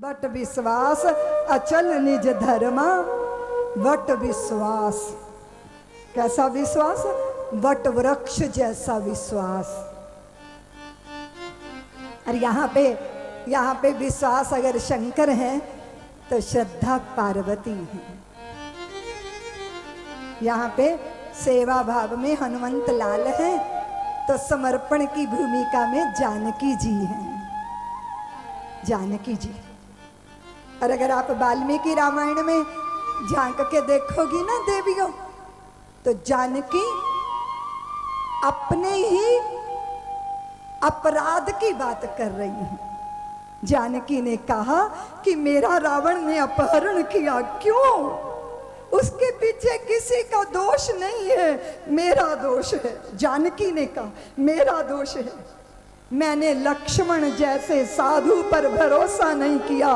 But विश्वास अचल निज धर्मा। वट विश्वास, कैसा विश्वास? वट वृक्ष जैसा विश्वास। और यहाँ पे विश्वास अगर शंकर है तो श्रद्धा पार्वती है। यहाँ पे सेवा भाव में हनुमंत लाल है तो समर्पण की भूमिका में जानकी जी हैं। जानकी जी। और अगर आप वाल्मीकि रामायण में झांक के देखोगी ना देवियों, तो जानकी अपने ही अपराध की बात कर रही है। जानकी ने कहा कि मेरा रावण ने अपहरण किया, क्यों? उसके पीछे किसी का दोष नहीं है, मेरा दोष है। जानकी ने कहा मेरा दोष है, मैंने लक्ष्मण जैसे साधु पर भरोसा नहीं किया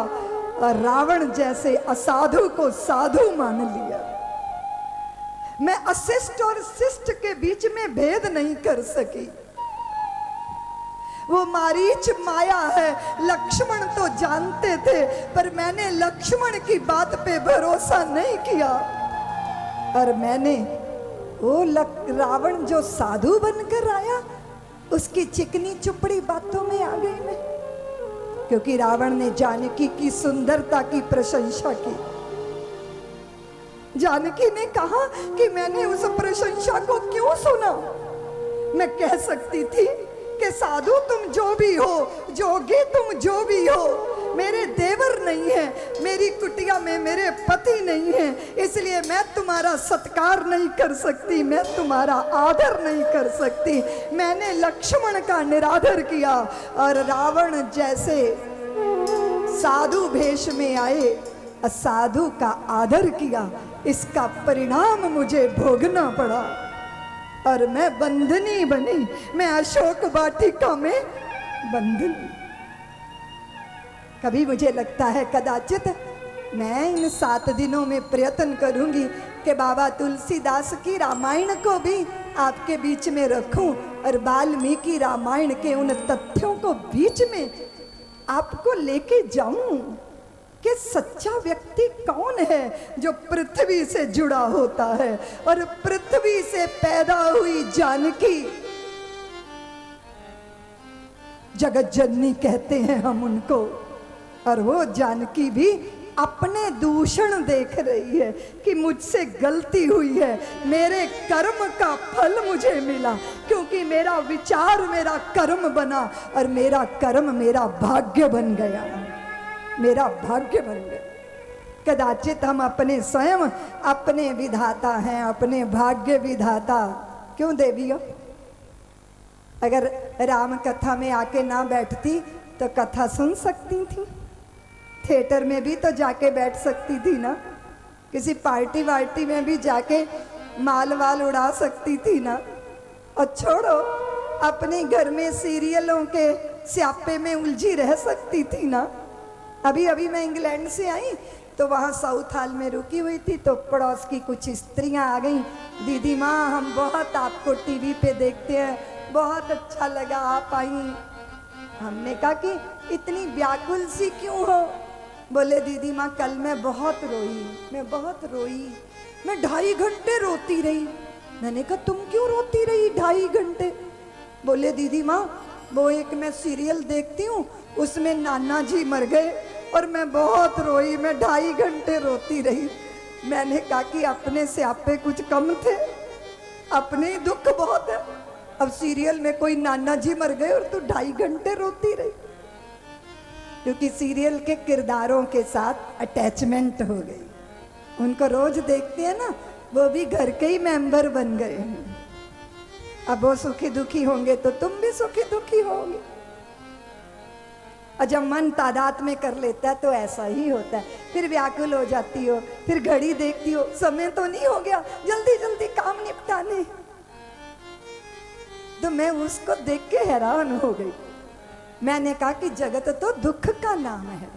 और रावण जैसे असाधु को साधु मान लिया। मैं अशिष्ट और शिष्ट के बीच में भेद नहीं कर सकी। वो मारीच माया है, लक्ष्मण तो जानते थे, पर मैंने लक्ष्मण की बात पे भरोसा नहीं किया और मैंने वो रावण जो साधु बनकर आया उसकी चिकनी चुपड़ी बातों में आ गई मैं। क्योंकि रावण ने जानकी की सुंदरता की प्रशंसा की। जानकी ने कहा कि मैंने उस प्रशंसा को क्यों सुना? मैं कह सकती थी कि साधु तुम जो भी हो, जोगी तुम जो भी हो, मेरे देवर नहीं है, मेरी कुटिया में मेरे पति नहीं है, इसलिए मैं तुम्हारा सत्कार नहीं कर सकती, मैं तुम्हारा आदर नहीं कर सकती। मैंने लक्ष्मण का निरादर किया और रावण जैसे साधु भेष में आए असाधु का आदर किया। इसका परिणाम मुझे भोगना पड़ा और मैं बंधनी बनी। मैं अशोक वाटिका में बंधनी। कभी मुझे लगता है कदाचित मैं इन 7 दिनों में प्रयत्न करूंगी कि बाबा तुलसीदास की रामायण को भी आपके बीच में रखूं और वाल्मीकि रामायण के उन तथ्यों को बीच में आपको लेके जाऊं कि सच्चा व्यक्ति कौन है जो पृथ्वी से जुड़ा होता है। और पृथ्वी से पैदा हुई जानकी, जगत जननी कहते हैं हम उनको, और वो जानकी भी अपने दूषण देख रही है कि मुझसे गलती हुई है, मेरे कर्म का फल मुझे मिला, क्योंकि मेरा विचार मेरा कर्म बना और मेरा कर्म मेरा भाग्य बन गया, मेरा भाग्य बन गया। कदाचित हम अपने स्वयं अपने विधाता हैं, अपने भाग्य विधाता। क्यों देवियों? अगर राम कथा में आके ना बैठती तो कथा सुन सकती थी, थिएटर में भी तो जाके बैठ सकती थी ना, किसी पार्टी वार्टी में भी जाके माल वाल उड़ा सकती थी ना। और छोड़ो, अपने घर में सीरियलों के स्यापे में उलझी रह सकती थी ना। अभी अभी मैं इंग्लैंड से आई तो वहाँ साउथ हॉल में रुकी हुई थी तो पड़ोस की कुछ स्त्रियाँ आ गई, दीदी माँ हम बहुत आपको टीवी पे देखते हैं, बहुत अच्छा लगा आप आई। हमने कहा कि इतनी व्याकुल सी क्यों हो? बोले दीदी माँ कल मैं बहुत रोई, मैं बहुत रोई, मैं 2.5 घंटे रोती रही। मैंने कहा तुम क्यों रोती रही 2.5 घंटे? बोले दीदी माँ वो एक मैं सीरियल देखती हूँ उसमें नाना जी मर गए और मैं बहुत रोई, मैं 2.5 घंटे रोती रही। मैंने कहा कि अपने से आपे कुछ कम थे, अपने ही दुख बहुत है, अब सीरियल में कोई नाना जी मर गए और तू 2.5 घंटे रोती रही। क्योंकि सीरियल के किरदारों के साथ अटैचमेंट हो गई, उनको रोज देखते हैं ना, वो भी घर के ही मेंबर बन गए हैं। अब वो सुखी दुखी होंगे तो तुम भी सुखी दुखी होगे। और जब मन तादाद में कर लेता है तो ऐसा ही होता है, फिर व्याकुल हो जाती हो, फिर घड़ी देखती हो, समय तो नहीं हो गया, जल्दी जल्दी काम निपटाने। तो मैं उसको देख के हैरान हो गई। मैंने कहा कि जगत तो दुख का नाम है,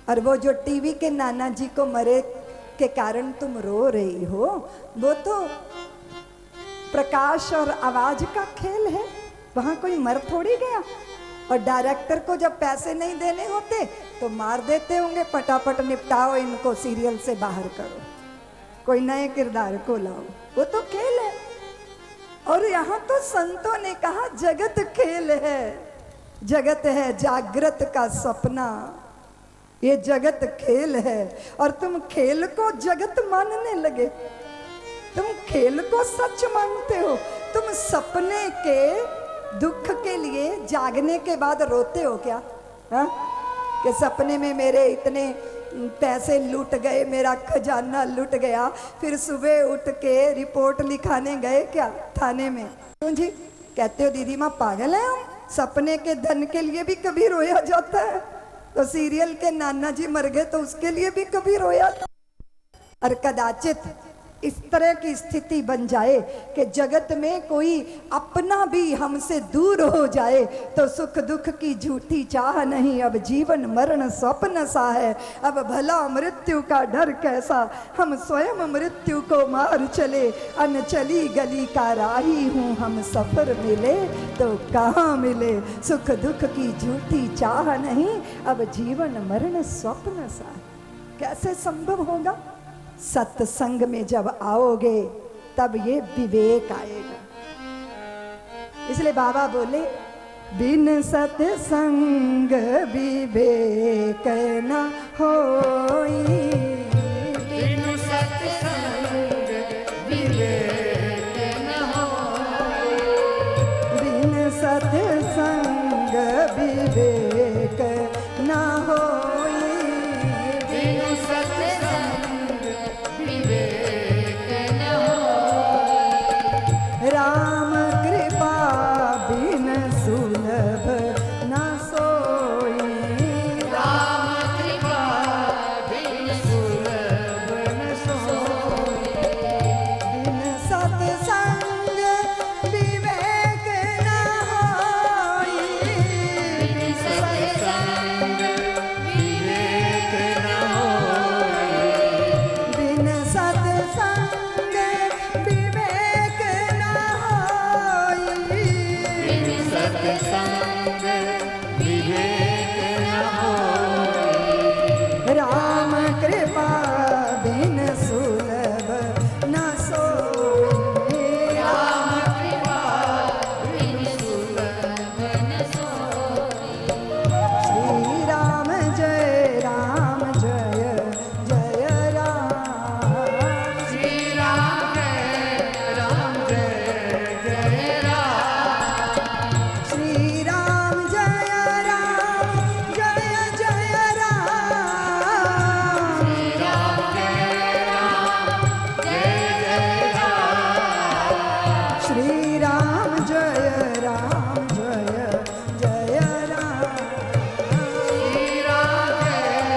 और वो जो टीवी के नाना जी को मरे के कारण तुम रो रही हो, वो तो प्रकाश और आवाज का खेल है, वहां कोई मर थोड़ी गया। और डायरेक्टर को जब पैसे नहीं देने होते तो मार देते होंगे, फटाफट निपटाओ इनको, सीरियल से बाहर करो, कोई नए किरदार को लाओ। वो तो खेल है। और यहाँ तो संतों ने कहा जगत खेल है, जगत है जागृत का सपना, ये जगत खेल है। और तुम खेल को जगत मानने लगे, तुम खेल को सच मानते हो। तुम सपने के दुख के लिए जागने के बाद रोते हो क्या? हा? कि सपने में मेरे इतने पैसे लूट गए, मेरा खजाना लूट गया, फिर सुबह उठ के रिपोर्ट लिखाने गए क्या थाने में? क्यों जी कहते हो दीदी माँ पागल है हम? सपने के धन के लिए भी कभी रोया जाता है, तो सीरियल के नाना जी मर गए तो उसके लिए भी कभी रोया था। और कदाचित इस तरह की स्थिति बन जाए कि जगत में कोई अपना भी हमसे दूर हो जाए तो सुख दुख की झूठी चाह नहीं, अब जीवन मरण स्वप्न सा है, अब भला मृत्यु का डर कैसा, हम स्वयं मृत्यु को मार चले, अनचली गली का राही हूँ, हम सफर मिले तो कहाँ मिले, सुख दुख की झूठी चाह नहीं, अब जीवन मरण स्वप्न सा है। कैसे संभव होगा? सत्संग में जब आओगे तब ये विवेक आएगा। इसलिए बाबा बोले बिन सत्संग विवेक न होई, बिन सत्संग विवेक न होई, बिन सत्संग विवेक न होई, बिन सत्संग विवेक न होई, राम कृपा बिन सुलभ न सोई, राम कृपा बिन सुलभ न सोई, बिन सत्संग विवेक न होई, बिन सत्संग विवेक न होई, बिन सत्संग विवेक न होई, बिन सत्संग विवेक न होई, राम कृपा बिन सुलभ न सोई, राम कृपा बिन सुलभ न सोई, श्री राम जय राम जय जय राम, श्री राम जय जय राम, श्री राम जय राम जय जय राम, श्री राम जय जय राम, श्री राम जय राम जय जय राम, श्री राम जय जय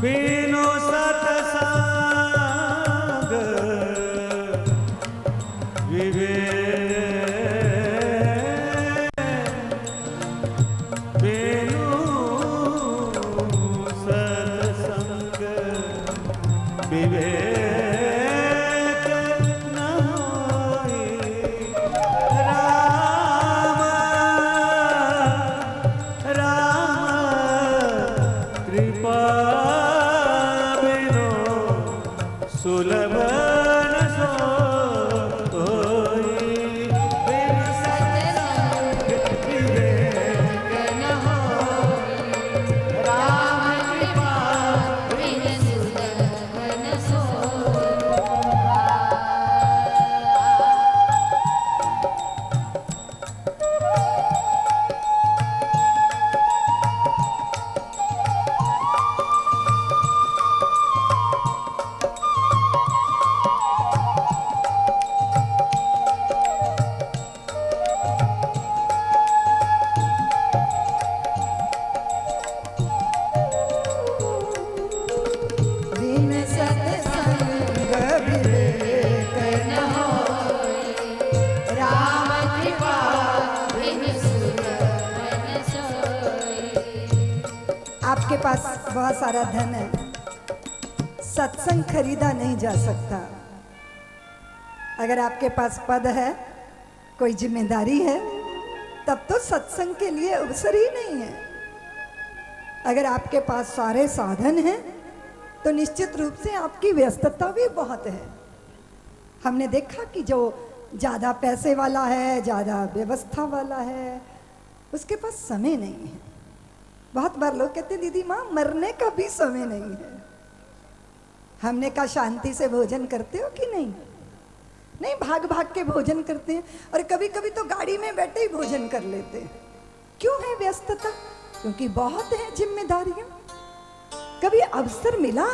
बिनु सत्संग विवेक, बिनु सत्संग विवेक न होई, राम कृपा बिनु सुलभ न सोई, बिनु सत्संग विवेक न होई, राम कृपा बिन सुलभ न सोई, बिन सत्संग विवेक न होई, राम कृपा बिन सुलभ न सोई, आपके पास बहुत सारा धन है, सत्संग खरीदा नहीं जा सकता। अगर आपके पास पद है, कोई जिम्मेदारी है, तब तो सत्संग के लिए अवसर ही नहीं है। अगर आपके पास सारे साधन हैं तो निश्चित रूप से आपकी व्यस्तता भी बहुत है। हमने देखा कि जो ज़्यादा पैसे वाला है, ज़्यादा व्यवस्था वाला है, उसके पास समय नहीं है। बहुत बार लोग कहते दीदी माँ मरने का भी समय नहीं है। हमने कहा शांति से भोजन करते हो कि नहीं? नहीं, भाग भाग के भोजन करते हैं, और कभी कभी तो गाड़ी में बैठे ही भोजन कर लेते हैं। क्यों है व्यस्तता? क्योंकि बहुत है जिम्मेदारियां। कभी अवसर मिला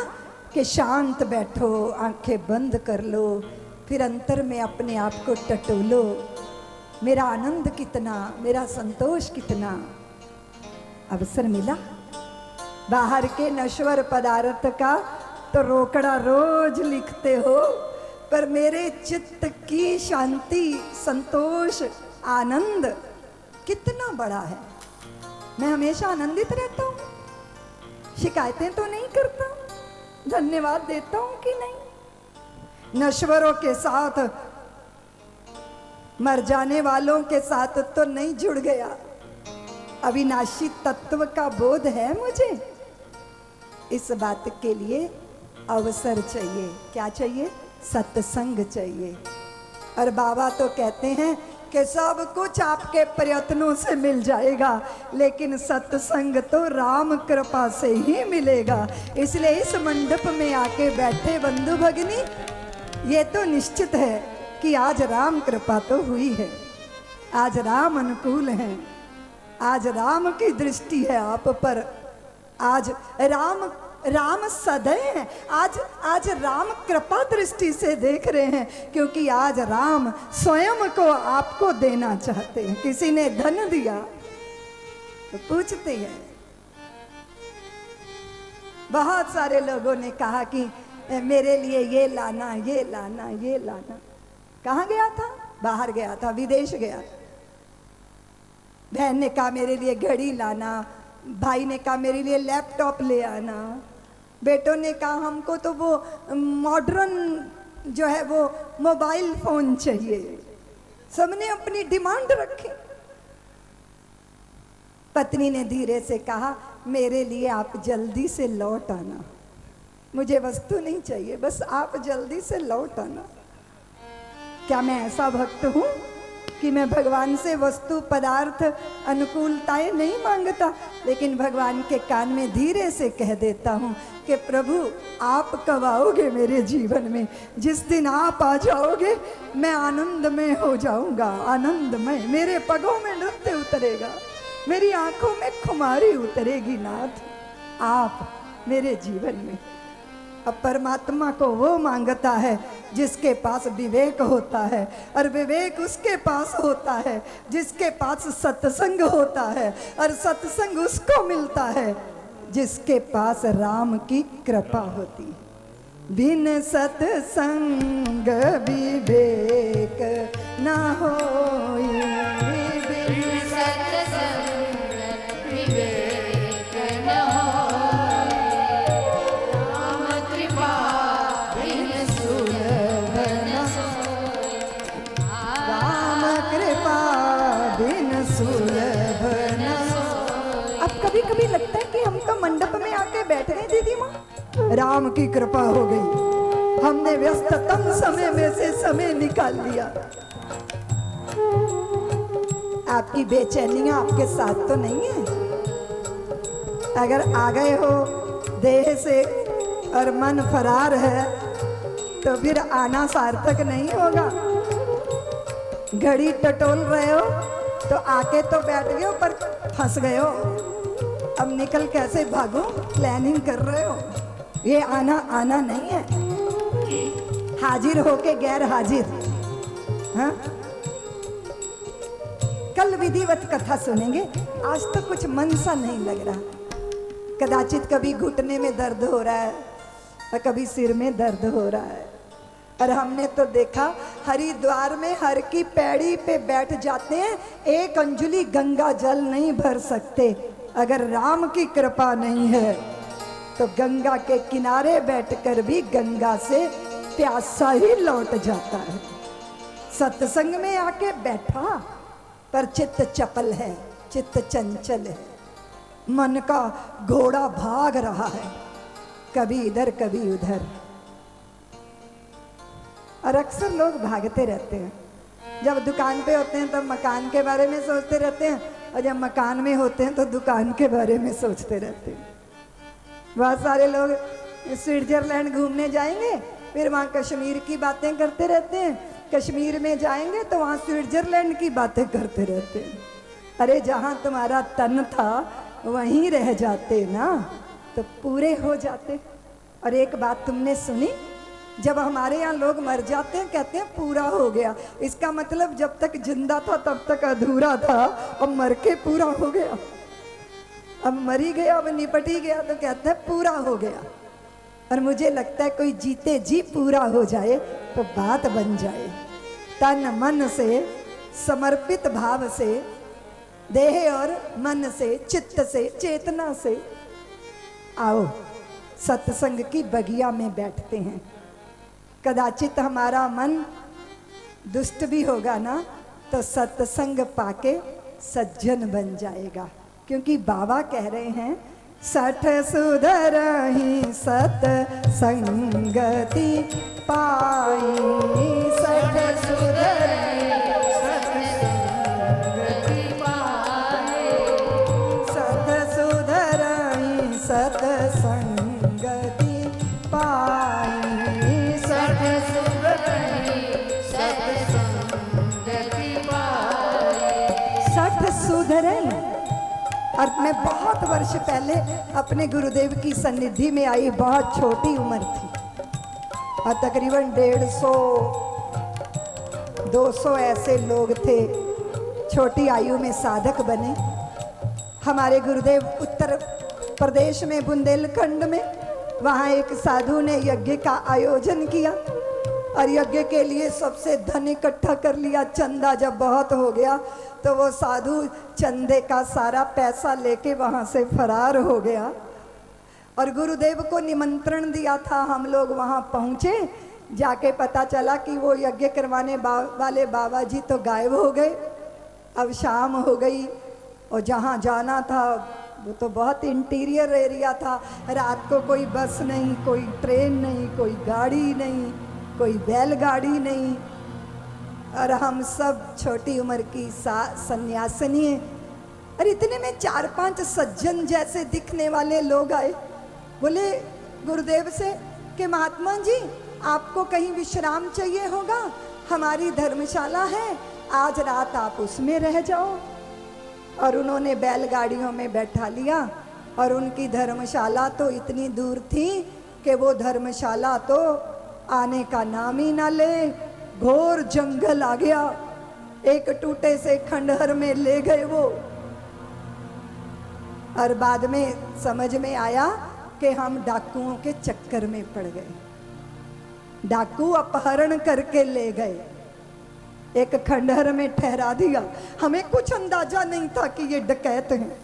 कि शांत बैठो, आंखें बंद कर लो, फिर अंतर में अपने आप को टटोलो, मेरा आनंद कितना, मेरा संतोष कितना। अवसर मिला? बाहर के नश्वर पदार्थ का तो रोकड़ा रोज लिखते हो, पर मेरे चित्त की शांति, संतोष, आनंद कितना बड़ा है। मैं हमेशा आनंदित रहता हूँ, शिकायतें तो नहीं करता, धन्यवाद देता हूँ कि नहीं। नश्वरों के साथ, मर जाने वालों के साथ तो नहीं जुड़ गया। अविनाशी तत्व का बोध है मुझे। इस बात के लिए अवसर चाहिए। क्या चाहिए? सत्संग चाहिए। और बाबा तो कहते हैं कि सब कुछ आपके प्रयत्नों से मिल जाएगा, लेकिन सत्संग तो राम कृपा से ही मिलेगा। इसलिए इस मंडप में आके बैठे बंधु भगिनी, ये तो निश्चित है कि आज राम कृपा तो हुई है, आज राम अनुकूल हैं, आज राम की दृष्टि है आप पर, आज राम सदैव हैं, आज राम कृपा दृष्टि से देख रहे हैं, क्योंकि आज राम स्वयं को आपको देना चाहते हैं। किसी ने धन दिया तो पूछते हैं। बहुत सारे लोगों ने कहा कि मेरे लिए ये लाना, ये लाना, ये लाना। कहाँ गया था? बाहर गया था, विदेश गया। बहन ने कहा मेरे लिए घड़ी लाना, भाई ने कहा मेरे लिए लैपटॉप ले आना, बेटों ने कहा हमको तो वो मॉडर्न जो है वो मोबाइल फोन चाहिए। सबने अपनी डिमांड रखी। पत्नी ने धीरे से कहा मेरे लिए आप जल्दी से लौट आना, मुझे वस्तु नहीं चाहिए, बस आप जल्दी से लौट आना। क्या मैं ऐसा भक्त हूँ कि मैं भगवान से वस्तु पदार्थ अनुकूलताएं नहीं मांगता, लेकिन भगवान के कान में धीरे से कह देता हूँ कि प्रभु आप कब आओगे मेरे जीवन में? जिस दिन आप आ जाओगे मैं आनंदमय हो जाऊंगा, आनंदमय। मेरे पगों में नृत्य उतरेगा, मेरी आंखों में खुमारी उतरेगी। नाथ आप मेरे जीवन में। अब परमात्मा को वो मांगता है जिसके पास विवेक होता है, और विवेक उसके पास होता है जिसके पास सत्संग होता है, और सत्संग उसको मिलता है जिसके पास राम की कृपा होती है। बिन सत्संग विवेक न होई, बिन सत्संग विवेक न होई, राम कृपा बिन सुलभ न सोई। राम कृपा बिन सुलभ न सोई। अब कभी कभी लगता है कि हम तो मंडप में आके बैठ गए दीदी माँ, राम की कृपा हो गई, हमने व्यस्ततम समय में से समय निकाल लिया। आपकी बेचैनियां आपके साथ तो नहीं है? अगर आ गए हो देह से और मन फरार है तो फिर आना सार्थक नहीं होगा। घड़ी टटोल रहे हो तो आके तो बैठ गए हो पर फंस गए हो, अब निकल कैसे भागो प्लानिंग कर रहे हो। ये आना नहीं है, हाजिर होके गैर हाजिर। हाँ, कल विधिवत कथा सुनेंगे, आज तो कुछ मन सा नहीं लग रहा। कदाचित कभी घुटने में दर्द हो रहा है और कभी सिर में दर्द हो रहा है। और हमने तो देखा हरिद्वार में हर की पैड़ी पे बैठ जाते हैं, एक अंजुली गंगा जल नहीं भर सकते। अगर राम की कृपा नहीं है तो गंगा के किनारे बैठकर भी गंगा से प्यासा ही लौट जाता है। सत्संग में आके बैठा पर चित्त चपल है, चित्त चंचल है, मन का घोड़ा भाग रहा है, कभी इधर कभी उधर। और अक्सर लोग भागते रहते हैं। जब दुकान पे होते हैं तब मकान के बारे में सोचते रहते हैं, और जब मकान में होते हैं तो दुकान के बारे में सोचते रहते हैं। बहुत सारे लोग स्विट्जरलैंड घूमने जाएंगे, फिर वहाँ कश्मीर की बातें करते रहते हैं, कश्मीर में जाएंगे तो वहाँ स्विट्जरलैंड की बातें करते रहते हैं। अरे जहाँ तुम्हारा तन था वहीं रह जाते ना तो पूरे हो जाते। और एक बात तुमने सुनी, जब हमारे यहाँ लोग मर जाते हैं कहते हैं पूरा हो गया। इसका मतलब जब तक जिंदा था तब तक अधूरा था, और मर के पूरा हो गया। अब मर ही गया, अब निपट ही गया तो कहते हैं पूरा हो गया। और मुझे लगता है कोई जीते जी पूरा हो जाए तो बात बन जाए। तन मन से, समर्पित भाव से, देह और मन से, चित्त से, चेतना से आओ सत्संग की बगिया में बैठते हैं। कदाचित हमारा मन दुष्ट भी होगा ना तो सत्संग पाके सज्जन बन जाएगा। क्योंकि बाबा कह रहे हैं सठ सुधरहि सत संगति पाई, सठ सुधरहि सत संगति पाई, सठ सुधरहि सत संगति पाई, सठ सुधरहि सत्संगति पाई। सठ सुधरहि। और मैं बहुत वर्ष पहले अपने गुरुदेव की सन्निधि में आई, बहुत छोटी उम्र थी और तकरीबन 150-200 ऐसे लोग थे, छोटी आयु में साधक बने। हमारे गुरुदेव उत्तर प्रदेश में बुंदेलखंड में, वहाँ एक साधु ने यज्ञ का आयोजन किया और यज्ञ के लिए सबसे धन इकट्ठा कर लिया। चंदा जब बहुत हो गया तो वो साधु चंदे का सारा पैसा लेके वहाँ से फरार हो गया। और गुरुदेव को निमंत्रण दिया था, हम लोग वहाँ पहुँचे, जाके पता चला कि वो यज्ञ करवाने वाले बाबा जी तो गायब हो गए। अब शाम हो गई और जहाँ जाना था वो तो बहुत इंटीरियर एरिया था। रात को कोई बस नहीं, कोई ट्रेन नहीं, कोई गाड़ी नहीं, कोई बैलगाड़ी नहीं। और हम सब छोटी उम्र की सन्यासिनी हैं। और इतने में 4-5 सज्जन जैसे दिखने वाले लोग आए। बोले गुरुदेव से कि महात्मा जी आपको कहीं विश्राम चाहिए होगा, हमारी धर्मशाला है, आज रात आप उसमें रह जाओ। और उन्होंने बैलगाड़ियों में बैठा लिया और उनकी धर्मशाला तो इतनी दूर थी कि वो धर्मशाला तो आने का नाम ही ना ले। घोर जंगल आ गया, एक टूटे से खंडहर में ले गए वो। और बाद में समझ में आया कि हम डाकुओं के चक्कर में पड़ गए। डाकू अपहरण करके ले गए, एक खंडहर में ठहरा दिया। हमें कुछ अंदाजा नहीं था कि ये डकैत हैं।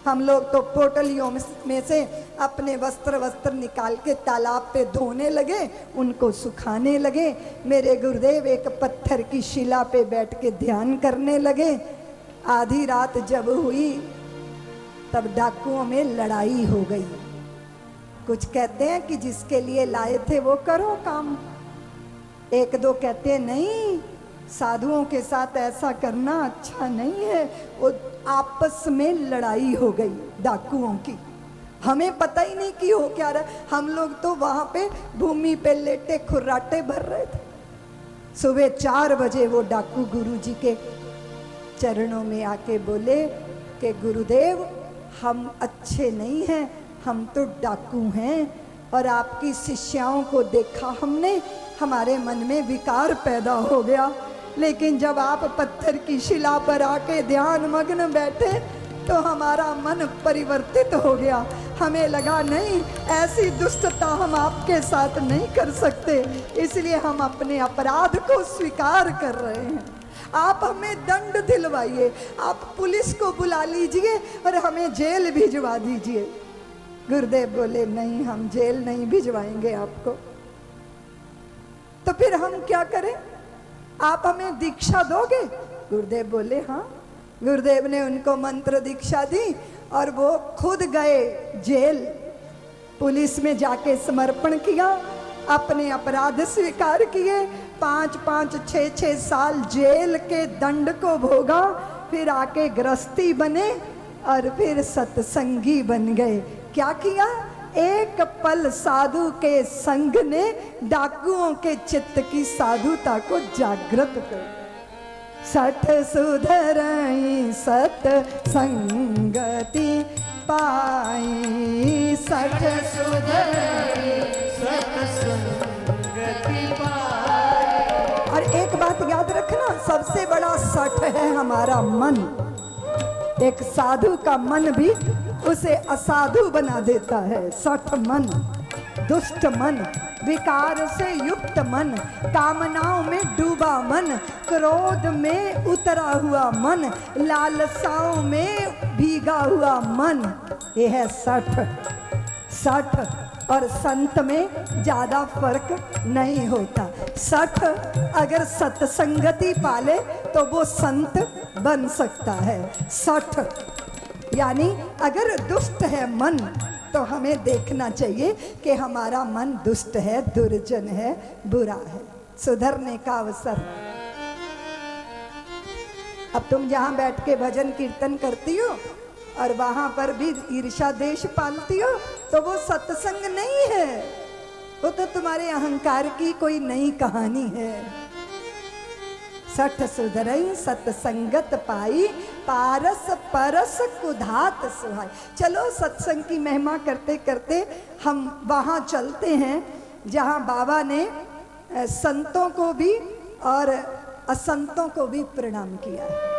हम लोग तो पोटलियों में से अपने वस्त्र निकाल के तालाब पे धोने लगे, उनको सुखाने लगे। मेरे गुरुदेव एक पत्थर की शिला पे बैठ के ध्यान करने लगे। आधी रात जब हुई तब डाकुओं में लड़ाई हो गई। कुछ कहते हैं कि जिसके लिए लाए थे वो करो काम, एक दो कहते हैं नहीं साधुओं के साथ ऐसा करना अच्छा नहीं है। वो आपस में लड़ाई हो गई डाकुओं की। हमें पता ही नहीं कि हो क्या रहा। हम लोग तो वहाँ पे भूमि पे लेटे खुर्राटे भर रहे थे। सुबह 4 बजे वो डाकू गुरुजी के चरणों में आके बोले कि गुरुदेव हम अच्छे नहीं हैं, हम तो डाकू हैं और आपकी शिष्याओं को देखा हमने, हमारे मन में विकार पैदा हो गया। लेकिन जब आप पत्थर की शिला पर आके ध्यान मग्न बैठे तो हमारा मन परिवर्तित हो गया। हमें लगा नहीं ऐसी दुष्टता हम आपके साथ नहीं कर सकते, इसलिए हम अपने अपराध को स्वीकार कर रहे हैं। आप हमें दंड दिलवाइए, आप पुलिस को बुला लीजिए और हमें जेल भिजवा दीजिए। गुरुदेव बोले नहीं, हम जेल नहीं भिजवाएंगे आपको। तो फिर हम क्या करें, आप हमें दीक्षा दोगे? गुरुदेव बोले हाँ। गुरुदेव ने उनको मंत्र दीक्षा दी और वो खुद गए जेल, पुलिस में जाके समर्पण किया, अपने अपराध स्वीकार किए, 5-5, 6-6 साल जेल के दंड को भोगा, फिर आके गृहस्थी बने और फिर सत्संगी बन गए। क्या किया? एक पल साधु के संग ने डाकुओं के चित्त की साधुता को जागृत कर। सठ सुधरई सत संगति पाई, सठ सुधरई सत्संगति पाई। और एक बात याद रखना, सबसे बड़ा सठ है हमारा मन। एक साधु का मन भी उसे असाधु बना देता है। सठ मन, दुष्ट मन, विकार से युक्त मन, कामनाओं में डूबा मन, क्रोध में उतरा हुआ मन, लालसाओं में भीगा हुआ मन, यह है सठ। सठ और संत में ज्यादा फर्क नहीं होता। सठ अगर सत्संगति पाले तो वो संत बन सकता है। सठ यानी अगर दुष्ट है मन तो हमें देखना चाहिए कि हमारा मन दुष्ट है, दुर्जन है, बुरा है, सुधरने का अवसर। अब तुम जहां बैठ के भजन कीर्तन करती हो और वहां पर भी ईर्ष्या देश पालती हो तो वो सत्संग नहीं है, वो तो तुम्हारे अहंकार की कोई नई कहानी है। सठ सुधरई सत्संगत पाई, पारस परस कुधात सुहाई। चलो सत्संग की महिमा करते करते हम वहाँ चलते हैं जहाँ बाबा ने संतों को भी और असंतों को भी प्रणाम किया है।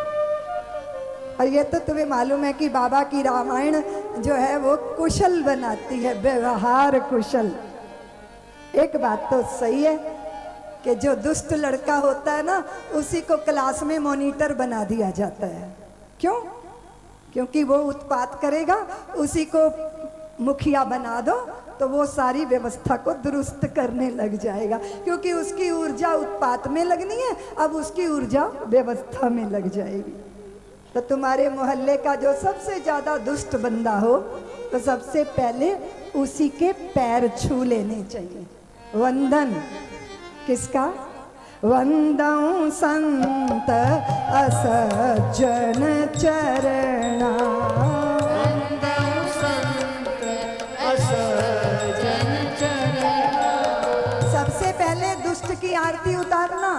और ये तो तुम्हें मालूम है कि बाबा की रामायण जो है वो कुशल बनाती है, व्यवहार कुशल। एक बात तो सही है कि जो दुष्ट लड़का होता है ना उसी को क्लास में मॉनिटर बना दिया जाता है। क्यों? क्योंकि वो उत्पात करेगा, उसी को मुखिया बना दो तो वो सारी व्यवस्था को दुरुस्त करने लग जाएगा, क्योंकि उसकी ऊर्जा उत्पात में लगनी है, अब उसकी ऊर्जा व्यवस्था में लग जाएगी। तो तुम्हारे मोहल्ले का जो सबसे ज्यादा दुष्ट बंदा हो तो सबसे पहले उसी के पैर छू लेने चाहिए। वंदन किसका? वंदऊ संत असज्जन चरणा, वंदऊ संत असज्जन चरणा। सबसे पहले दुष्ट की आरती उतारना,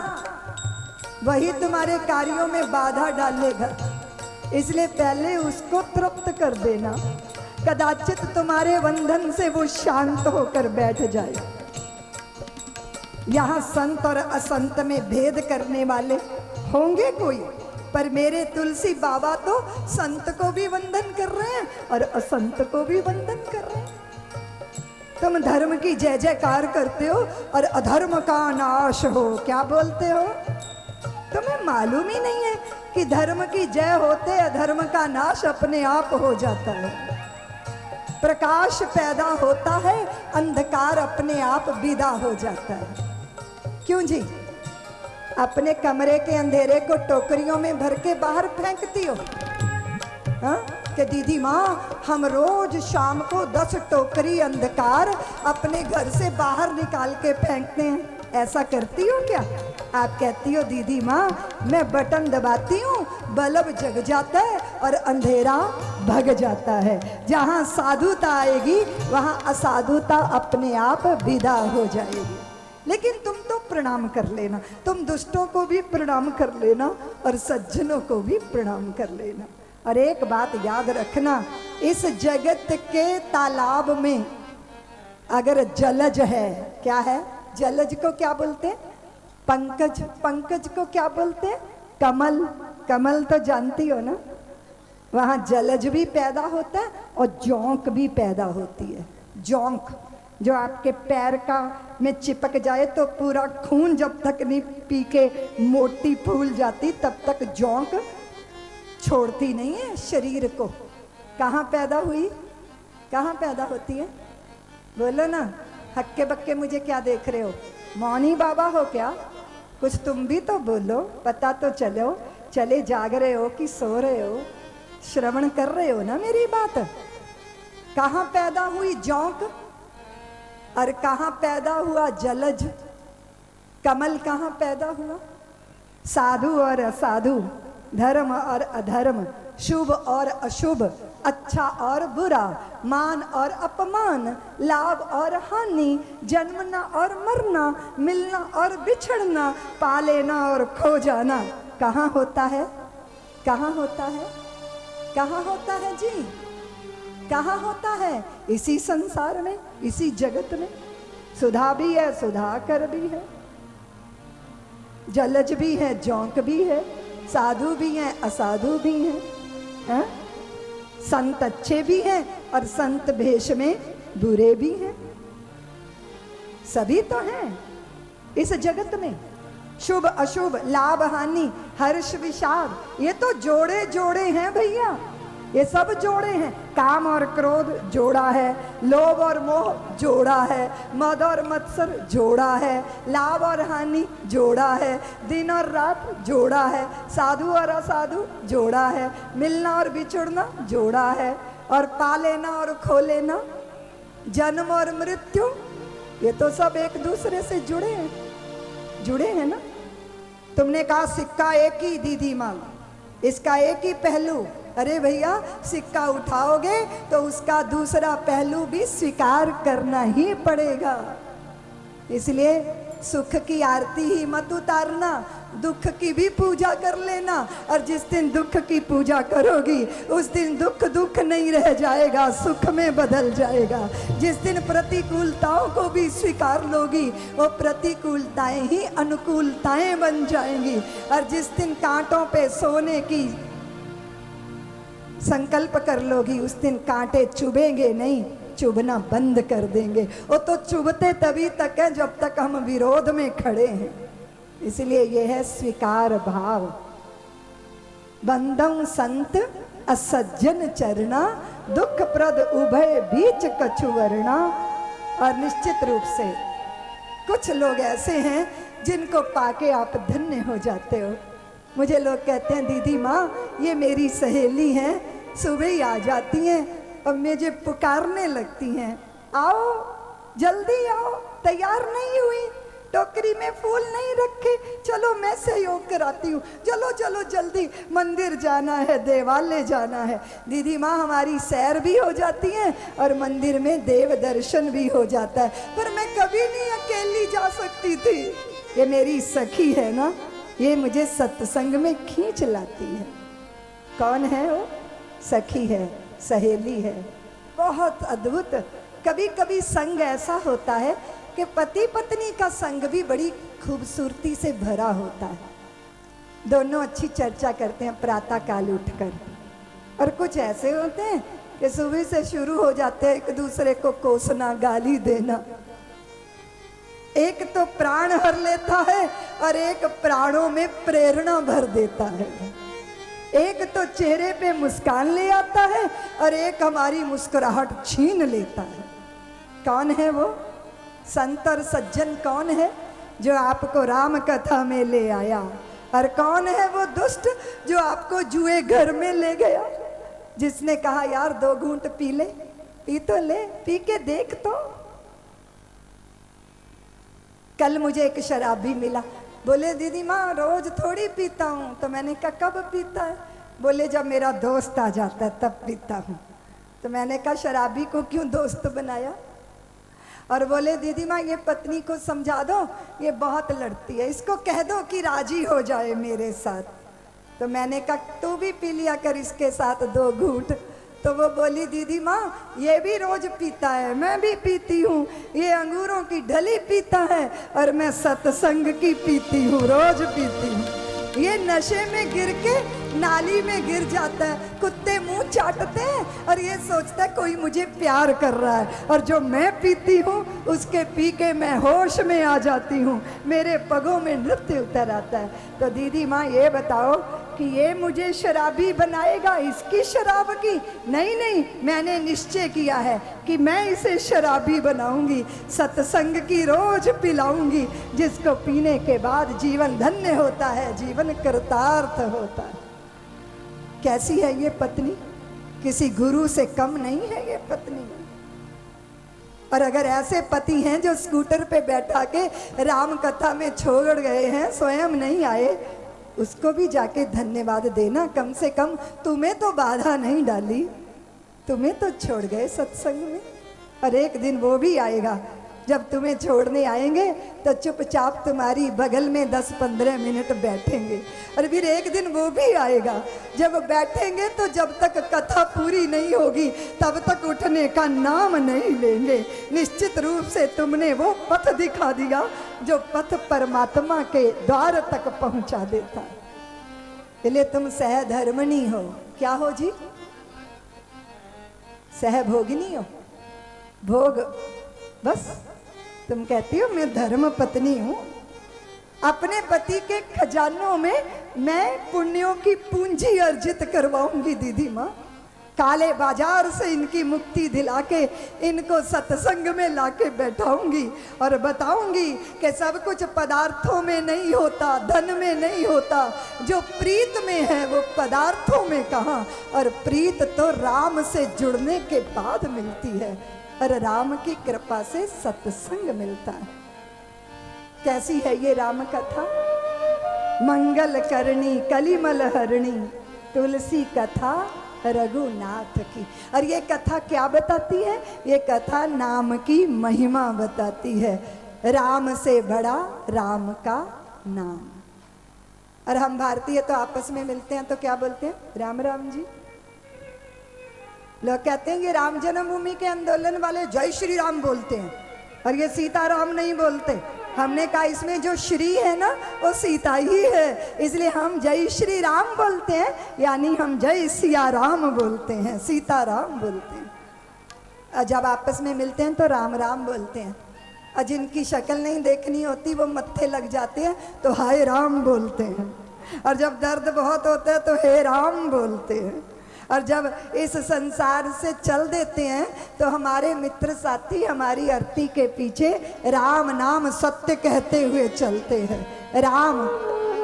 वही तुम्हारे कार्यों में बाधा डालेगा, इसलिए पहले उसको तृप्त कर देना। कदाचित तुम्हारे वंदन से वो शांत होकर बैठ जाए। यहाँ संत और असंत में भेद करने वाले होंगे कोई, पर मेरे तुलसी बाबा तो संत को भी वंदन कर रहे हैं और असंत को भी वंदन कर रहे हैं। तुम धर्म की जय जयकार करते हो और अधर्म का नाश हो, क्या बोलते हो? तुम्हें मालूम ही नहीं है कि धर्म की जय होते अधर्म का नाश अपने आप हो जाता है। प्रकाश पैदा होता है, अंधकार अपने आप विदा हो जाता है। क्यों जी? अपने कमरे के अंधेरे को टोकरियों में भर के बाहर फेंकती हो? हाँ? कि दीदी माँ हम रोज शाम को 10 टोकरी अंधकार अपने घर से बाहर निकाल के फेंकते हैं, ऐसा करती हो क्या? आप कहती हो दीदी माँ मैं बटन दबाती हूँ, बल्ब जग जाता है और अंधेरा भग जाता है। जहाँ साधुता आएगी वहाँ असाधुता अपने आप विदा हो जाएगी। लेकिन तुम तो प्रणाम कर लेना, तुम दुष्टों को भी प्रणाम कर लेना और सज्जनों को भी प्रणाम कर लेना। और एक बात याद रखना, इस जगत के तालाब में अगर जलज है, क्या है? जलज को क्या बोलते हैं? पंकज। पंकज को क्या बोलते हैं? कमल। कमल तो जानती हो ना? वहाँ जलज भी पैदा होता है और जोंक भी पैदा होती है। जोंक जो आपके पैर का में चिपक जाए तो पूरा खून जब तक नहीं पी के मोटी फूल जाती तब तक जोंक छोड़ती नहीं है शरीर को। कहाँ पैदा हुई? कहाँ पैदा होती है? बोलो ना, हक्के बक्के मुझे क्या देख रहे हो? मौनी बाबा हो क्या? कुछ तुम भी तो बोलो, पता तो चलो। चले जाग रहे हो कि सो रहे हो? श्रवण कर रहे हो ना मेरी बात? कहाँ पैदा हुई जौंक और कहाँ पैदा हुआ जलज? कमल कहाँ पैदा हुआ? साधु और असाधु, धर्म और अधर्म, शुभ और अशुभ, अच्छा और बुरा, मान और अपमान, लाभ और हानि, जन्मना और मरना, मिलना और बिछड़ना, पा लेना और खो जाना कहाँ होता है? कहाँ होता है? कहाँ होता है जी? कहाँ होता है? इसी संसार में, इसी जगत में। सुधा भी है, सुधाकर भी है, जलज भी है, जौंक भी है, साधु भी हैं, असाधु भी हैं, हैं? संत अच्छे भी हैं और संत भेष में बुरे भी हैं। सभी तो हैं इस जगत में। शुभ अशुभ, लाभ हानि, हर्ष विषाद, ये तो जोड़े जोड़े हैं भैया, ये सब जोड़े हैं। काम और क्रोध जोड़ा है, लोभ और मोह जोड़ा है, मद और मत्सर जोड़ा है, लाभ और हानि जोड़ा है, दिन और रात जोड़ा है, साधु और असाधु जोड़ा है, मिलना और बिछुड़ना जोड़ा है, और पा लेना और खो लेना, जन्म और मृत्यु, ये तो सब एक दूसरे से जुड़े हैं, जुड़े हैं ना। तुमने कहा सिक्का एक ही दीदी माँ, इसका एक ही पहलू। अरे भैया, सिक्का उठाओगे तो उसका दूसरा पहलू भी स्वीकार करना ही पड़ेगा। इसलिए सुख की आरती ही मत उतारना, दुख की भी पूजा कर लेना। और जिस दिन दुख की पूजा करोगी उस दिन दुख दुख नहीं रह जाएगा, सुख में बदल जाएगा। जिस दिन प्रतिकूलताओं को भी स्वीकार लोगी, वो प्रतिकूलताएं ही अनुकूलताएं बन जाएंगी। और जिस दिन कांटों पे सोने की संकल्प कर लोगी, उस दिन कांटे चुभेंगे नहीं, चुभना बंद कर देंगे। वो तो चुभते तभी तक है जब तक हम विरोध में खड़े हैं। इसलिए यह है स्वीकार भाव। बंदं संत असज्जन चरना, दुख प्रद उभय बीच कछु वर्णा। और निश्चित रूप से कुछ लोग ऐसे हैं जिनको पाके आप धन्य हो जाते हो। मुझे लोग कहते हैं दीदी माँ ये मेरी सहेली हैं, सुबह ही आ जाती हैं और मुझे पुकारने लगती हैं, आओ जल्दी आओ, तैयार नहीं हुई, टोकरी में फूल नहीं रखे, चलो मैं सहयोग कराती हूँ, चलो चलो जल्दी, मंदिर जाना है, देवालय जाना है। दीदी माँ हमारी सैर भी हो जाती है और मंदिर में देव दर्शन भी हो जाता है। पर मैं कभी नहीं अकेली जा सकती थी, ये मेरी सखी है ना, ये मुझे सत्संग में खींच लाती है। कौन है वो? सखी है, सहेली है। बहुत अद्भुत। कभी कभी संग ऐसा होता है कि पति पत्नी का संग भी बड़ी खूबसूरती से भरा होता है। दोनों अच्छी चर्चा करते हैं प्रातः काल उठकर, और कुछ ऐसे होते हैं कि सुबह से शुरू हो जाते हैं एक दूसरे को कोसना, गाली देना। एक तो प्राण हर लेता है और एक प्राणों में प्रेरणा भर देता है। एक तो चेहरे पे मुस्कान ले आता है और एक हमारी मुस्कुराहट छीन लेता है। कौन है वो? संत और सज्जन कौन है? जो आपको राम कथा में ले आया। और कौन है वो दुष्ट जो आपको जुए घर में ले गया, जिसने कहा यार 2 घूंट पी ले, पी तो ले, पी के देख तो। कल मुझे एक शराबी मिला, बोले दीदी माँ रोज थोड़ी पीता हूँ। तो मैंने कहा कब पीता है? बोले जब मेरा दोस्त आ जाता है तब पीता हूँ। तो मैंने कहा शराबी को क्यों दोस्त बनाया? और बोले दीदी माँ ये पत्नी को समझा दो, ये बहुत लड़ती है, इसको कह दो कि राजी हो जाए मेरे साथ। तो मैंने कहा तू भी पी लिया कर इसके साथ 2 घूंट। तो वो बोली दीदी माँ ये भी रोज पीता है, मैं भी पीती हूँ, ये अंगूरों की ढली पीता है और मैं सत्संग की पीती हूँ, रोज पीती हूँ। ये नशे में गिर के नाली में गिर जाता है, कुत्ते मुंह चाटते हैं और ये सोचता है कोई मुझे प्यार कर रहा है, और जो मैं पीती हूँ उसके पी के मैं होश में आ जाती हूँ, मेरे पगों में नृत्य उतर आता है। तो दीदी माँ ये बताओ कि ये मुझे शराबी बनाएगा, इसकी शराब की। नहीं नहीं, मैंने निश्चय किया है कि मैं इसे शराबी बनाऊंगी, सत्संग की रोज पिलाऊंगी, जिसको पीने के बाद जीवन धन्य होता है, जीवन कृतार्थ होता है। कैसी है ये पत्नी? किसी गुरु से कम नहीं है ये पत्नी। और अगर ऐसे पति हैं जो स्कूटर पे बैठा के राम कथा में छोड़ गए हैं, स्वयं नहीं आए, उसको भी जाके धन्यवाद देना। कम से कम तुम्हें तो बाधा नहीं डाली, तुम्हें तो छोड़ गए सत्संग में। और एक दिन वो भी आएगा जब तुम्हें छोड़ने आएंगे तो चुपचाप तुम्हारी बगल में 10-15 मिनट बैठेंगे। और फिर एक दिन वो भी आएगा जब बैठेंगे तो जब तक कथा पूरी नहीं होगी तब तक उठने का नाम नहीं लेंगे। निश्चित रूप से तुमने वो पथ दिखा दिया जो पथ परमात्मा के द्वार तक पहुंचा देता है। इसलिए तुम सहधर्मिणी हो। क्या हो जी? सहभोगिनी हो। भोग बस तुम कहती हो मैं धर्म पत्नी हूं। अपने पति के खजानों में मैं पुण्यों की पूंजी अर्जित करवाऊंगी दीदी माँ। काले बाजार से इनकी मुक्ति दिला के इनको सत्संग में लाके बैठाऊंगी और बताऊंगी कि सब कुछ पदार्थों में नहीं होता, धन में नहीं होता, जो प्रीत में है वो पदार्थों में कहाँ। और प्रीत तो राम से जुड़ने के बाद मिलती है और राम की कृपा से सत्संग मिलता है। कैसी है ये राम कथा? मंगल करनी कलिमल हरणी, तुलसी कथा रघुनाथ की। और ये कथा क्या बताती है? ये कथा नाम की महिमा बताती है। राम से बड़ा राम का नाम। और हम भारतीय तो आपस में मिलते हैं तो क्या बोलते हैं? राम राम जी। लोग कहते हैं ये राम जन्मभूमि के आंदोलन वाले जय श्री राम बोलते हैं और ये सीताराम नहीं बोलते। हमने कहा इसमें जो श्री है ना वो सीता ही है, इसलिए हम जय श्री राम बोलते हैं, यानी हम जय सिया राम बोलते हैं, सीताराम बोलते हैं। और जब आपस में मिलते हैं तो राम राम बोलते हैं। और जिनकी शक्ल नहीं देखनी होती वो मत्थे लग जाते हैं तो हाय राम बोलते हैं। और जब दर्द बहुत होता है तो हे राम बोलते हैं। और जब इस संसार से चल देते हैं तो हमारे मित्र साथी हमारी आरती के पीछे राम नाम सत्य कहते हुए चलते हैं। राम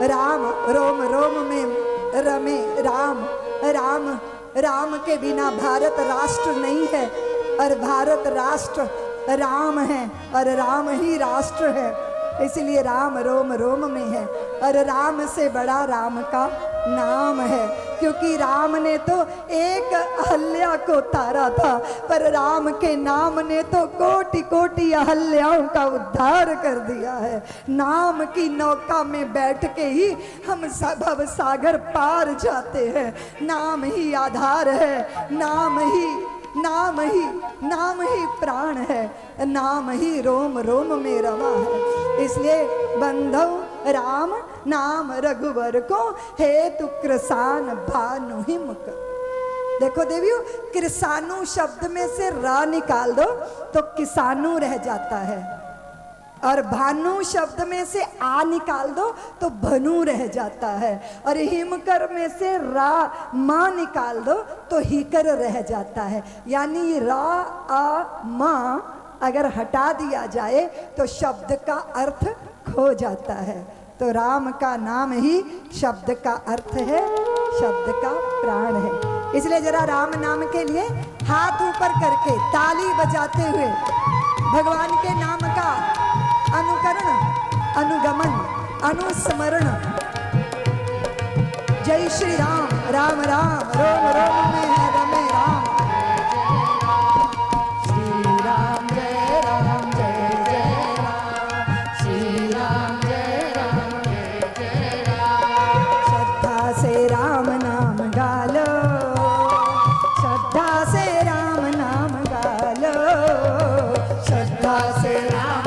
राम रोम रोम में रमे राम राम। राम के बिना भारत राष्ट्र नहीं है और भारत राष्ट्र राम है और राम ही राष्ट्र है। इसलिए राम रोम रोम में है और राम से बड़ा राम का नाम है, क्योंकि राम ने तो एक अहल्या को तारा था पर राम के नाम ने तो कोटि कोटि अहल्याओं का उद्धार कर दिया है। नाम की नौका में बैठ के ही हम भव सागर पार जाते हैं। नाम ही आधार है, नाम ही प्राण है, नाम ही रोम रोम में रवा है। इसलिए बंधव राम नाम रघुवर को हेतु कृसान भानु हिमुक। देखो देवियों, कृसानु शब्द में से रा निकाल दो तो किसानु रह जाता है, और भानु शब्द में से आ निकाल दो तो भनु रह जाता है, और हिमकर में से रा मा निकाल दो तो हिकर रह जाता है। यानी रा आ मा अगर हटा दिया जाए तो शब्द का अर्थ खो जाता है। तो राम का नाम ही शब्द का अर्थ है, शब्द का प्राण है। इसलिए जरा राम नाम के लिए हाथ ऊपर करके ताली बजाते हुए भगवान के नाम का अनुकरण, अनुगमन, अनुस्मरण। जय श्री राम, राम राम रोम रोम में है रमे राम। श्री राम जय राम जय जय राम, श्री राम जय राम जय जय राम। श्रद्धा से राम नाम गालो, श्रद्धा से राम नाम गालो, श्रद्धा से राम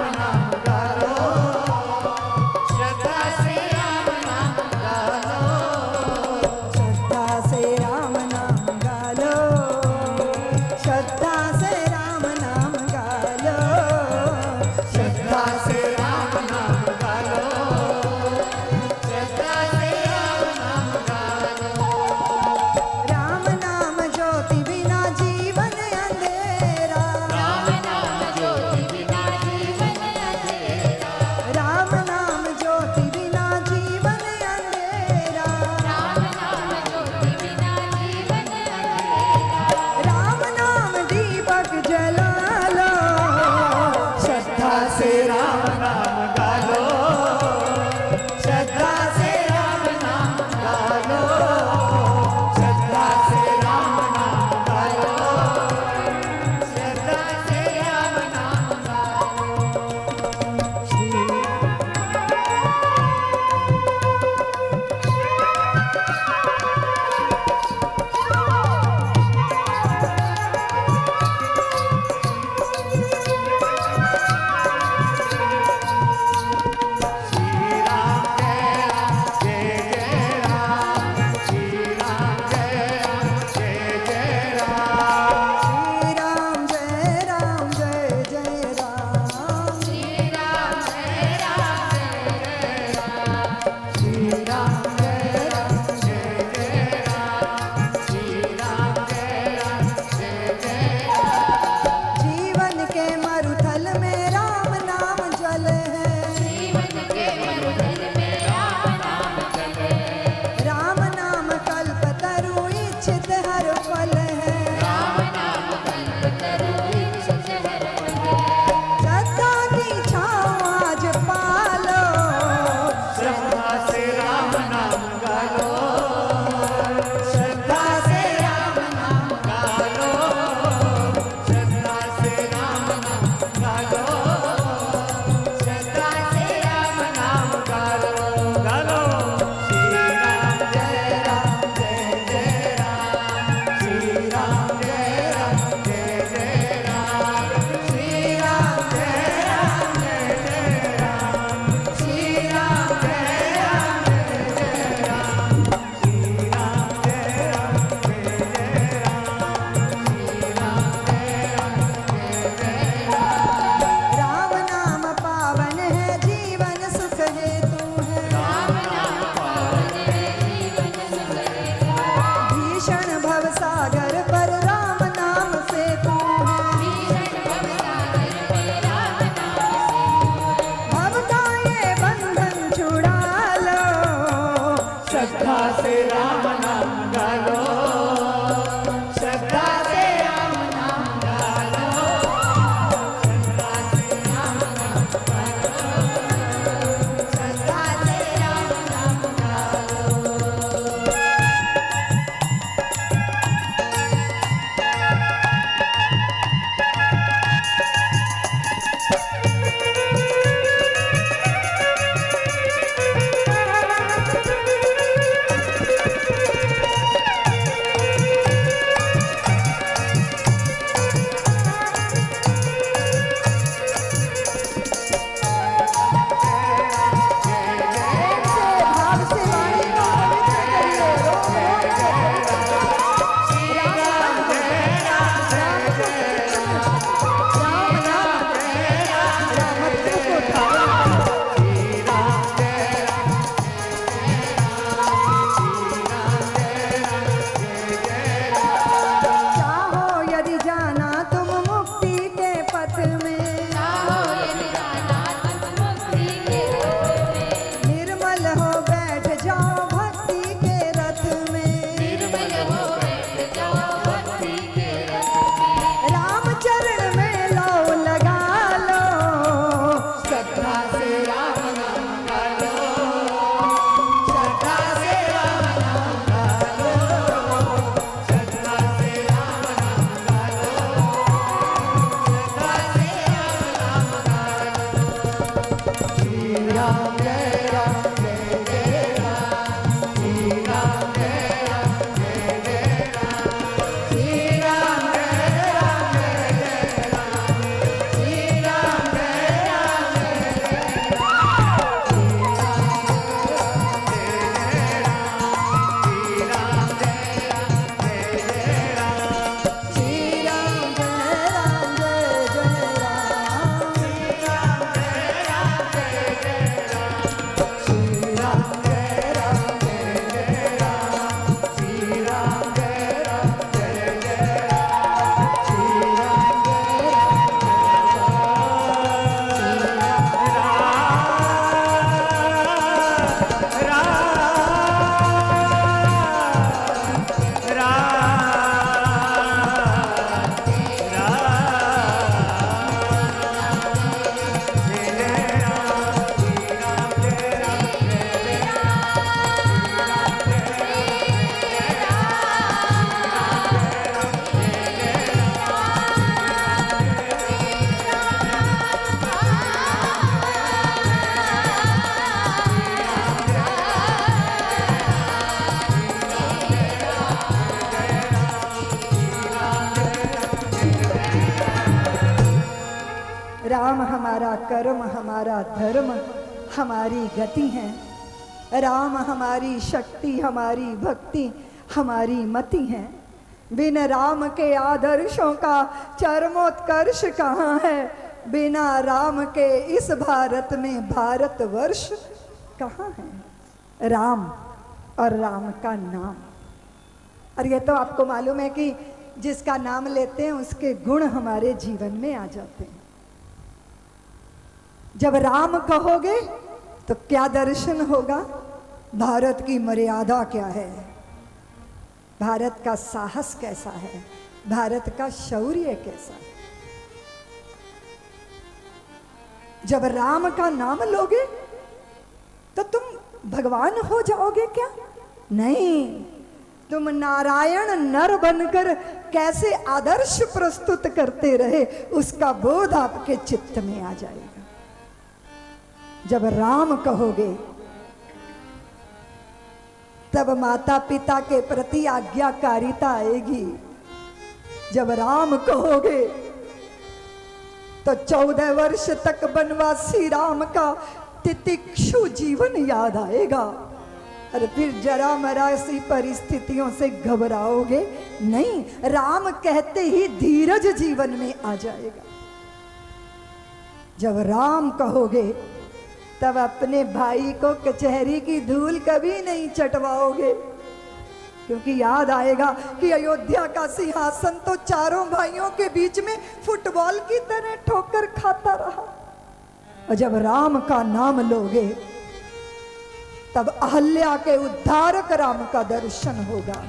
से राम नाम गालो, श्रद्धा से राम नाम गालो, श्रद्धा से राम नाम गालो, श्रद्धा से राम नाम गालो। भाव से वाणी को पवित्र करिए। रोम रोम से राम नाम रामत्व को धारण चाहो यदि जाना तुम मुक्ति के पथ में, निर्मल हो बैठ जाओ भक्ति के रथ में, राम चरण में लो लगा लो, श्रद्धा से राम नाम गालो, श्रद्धा से राम नाम गालो, श्रद्धा से राम नाम गालो, श्रद्धा से राम नाम गालो। श्री राम जय राम जय जय राम, श्री राम जय राम जय जय राम, श्री राम जय राम जय जय राम, श्री राम जय राम जय श्री राम जय राम जय जय राम, श्री राम जय राम जय जय राम, श्री राम जय राम जय जय राम, श्री राम राम हमारा कर्म हमारा धर्म हमारी गति है, राम हमारी शक्ति हमारी भक्ति हमारी मति है, बिन राम के आदर्शों का चरमोत्कर्ष कहाँ है, बिना राम के इस भारत में भारतवर्ष कहाँ है। राम और राम का नाम, और ये तो आपको मालूम है कि जिसका नाम लेते हैं उसके गुण हमारे जीवन में आ जाते हैं। जब राम कहोगे तो क्या दर्शन होगा, भारत की मर्यादा क्या है, भारत का साहस कैसा है, भारत का शौर्य कैसा है। जब राम का नाम लोगे तो तुम भगवान हो जाओगे क्या? नहीं, तुम नारायण नर बनकर कैसे आदर्श प्रस्तुत करते रहे उसका बोध आपके चित्त में आ जाएगा। जब राम कहोगे तब माता पिता के प्रति आज्ञाकारिता आएगी। जब राम कहोगे तो 14 वर्ष तक वनवासी राम का तितिक्षु जीवन याद आएगा, और फिर जरा मरा सी परिस्थितियों से घबराओगे नहीं, राम कहते ही धीरज जीवन में आ जाएगा। जब राम कहोगे तब अपने भाई को कचहरी की धूल कभी नहीं चटवाओगे, क्योंकि याद आएगा कि अयोध्या का सिंहासन तो चारों भाइयों के बीच में फुटबॉल की तरह ठोकर खाता रहा। और जब राम का नाम लोगे तब अहल्या के उद्धारक राम का दर्शन होगा।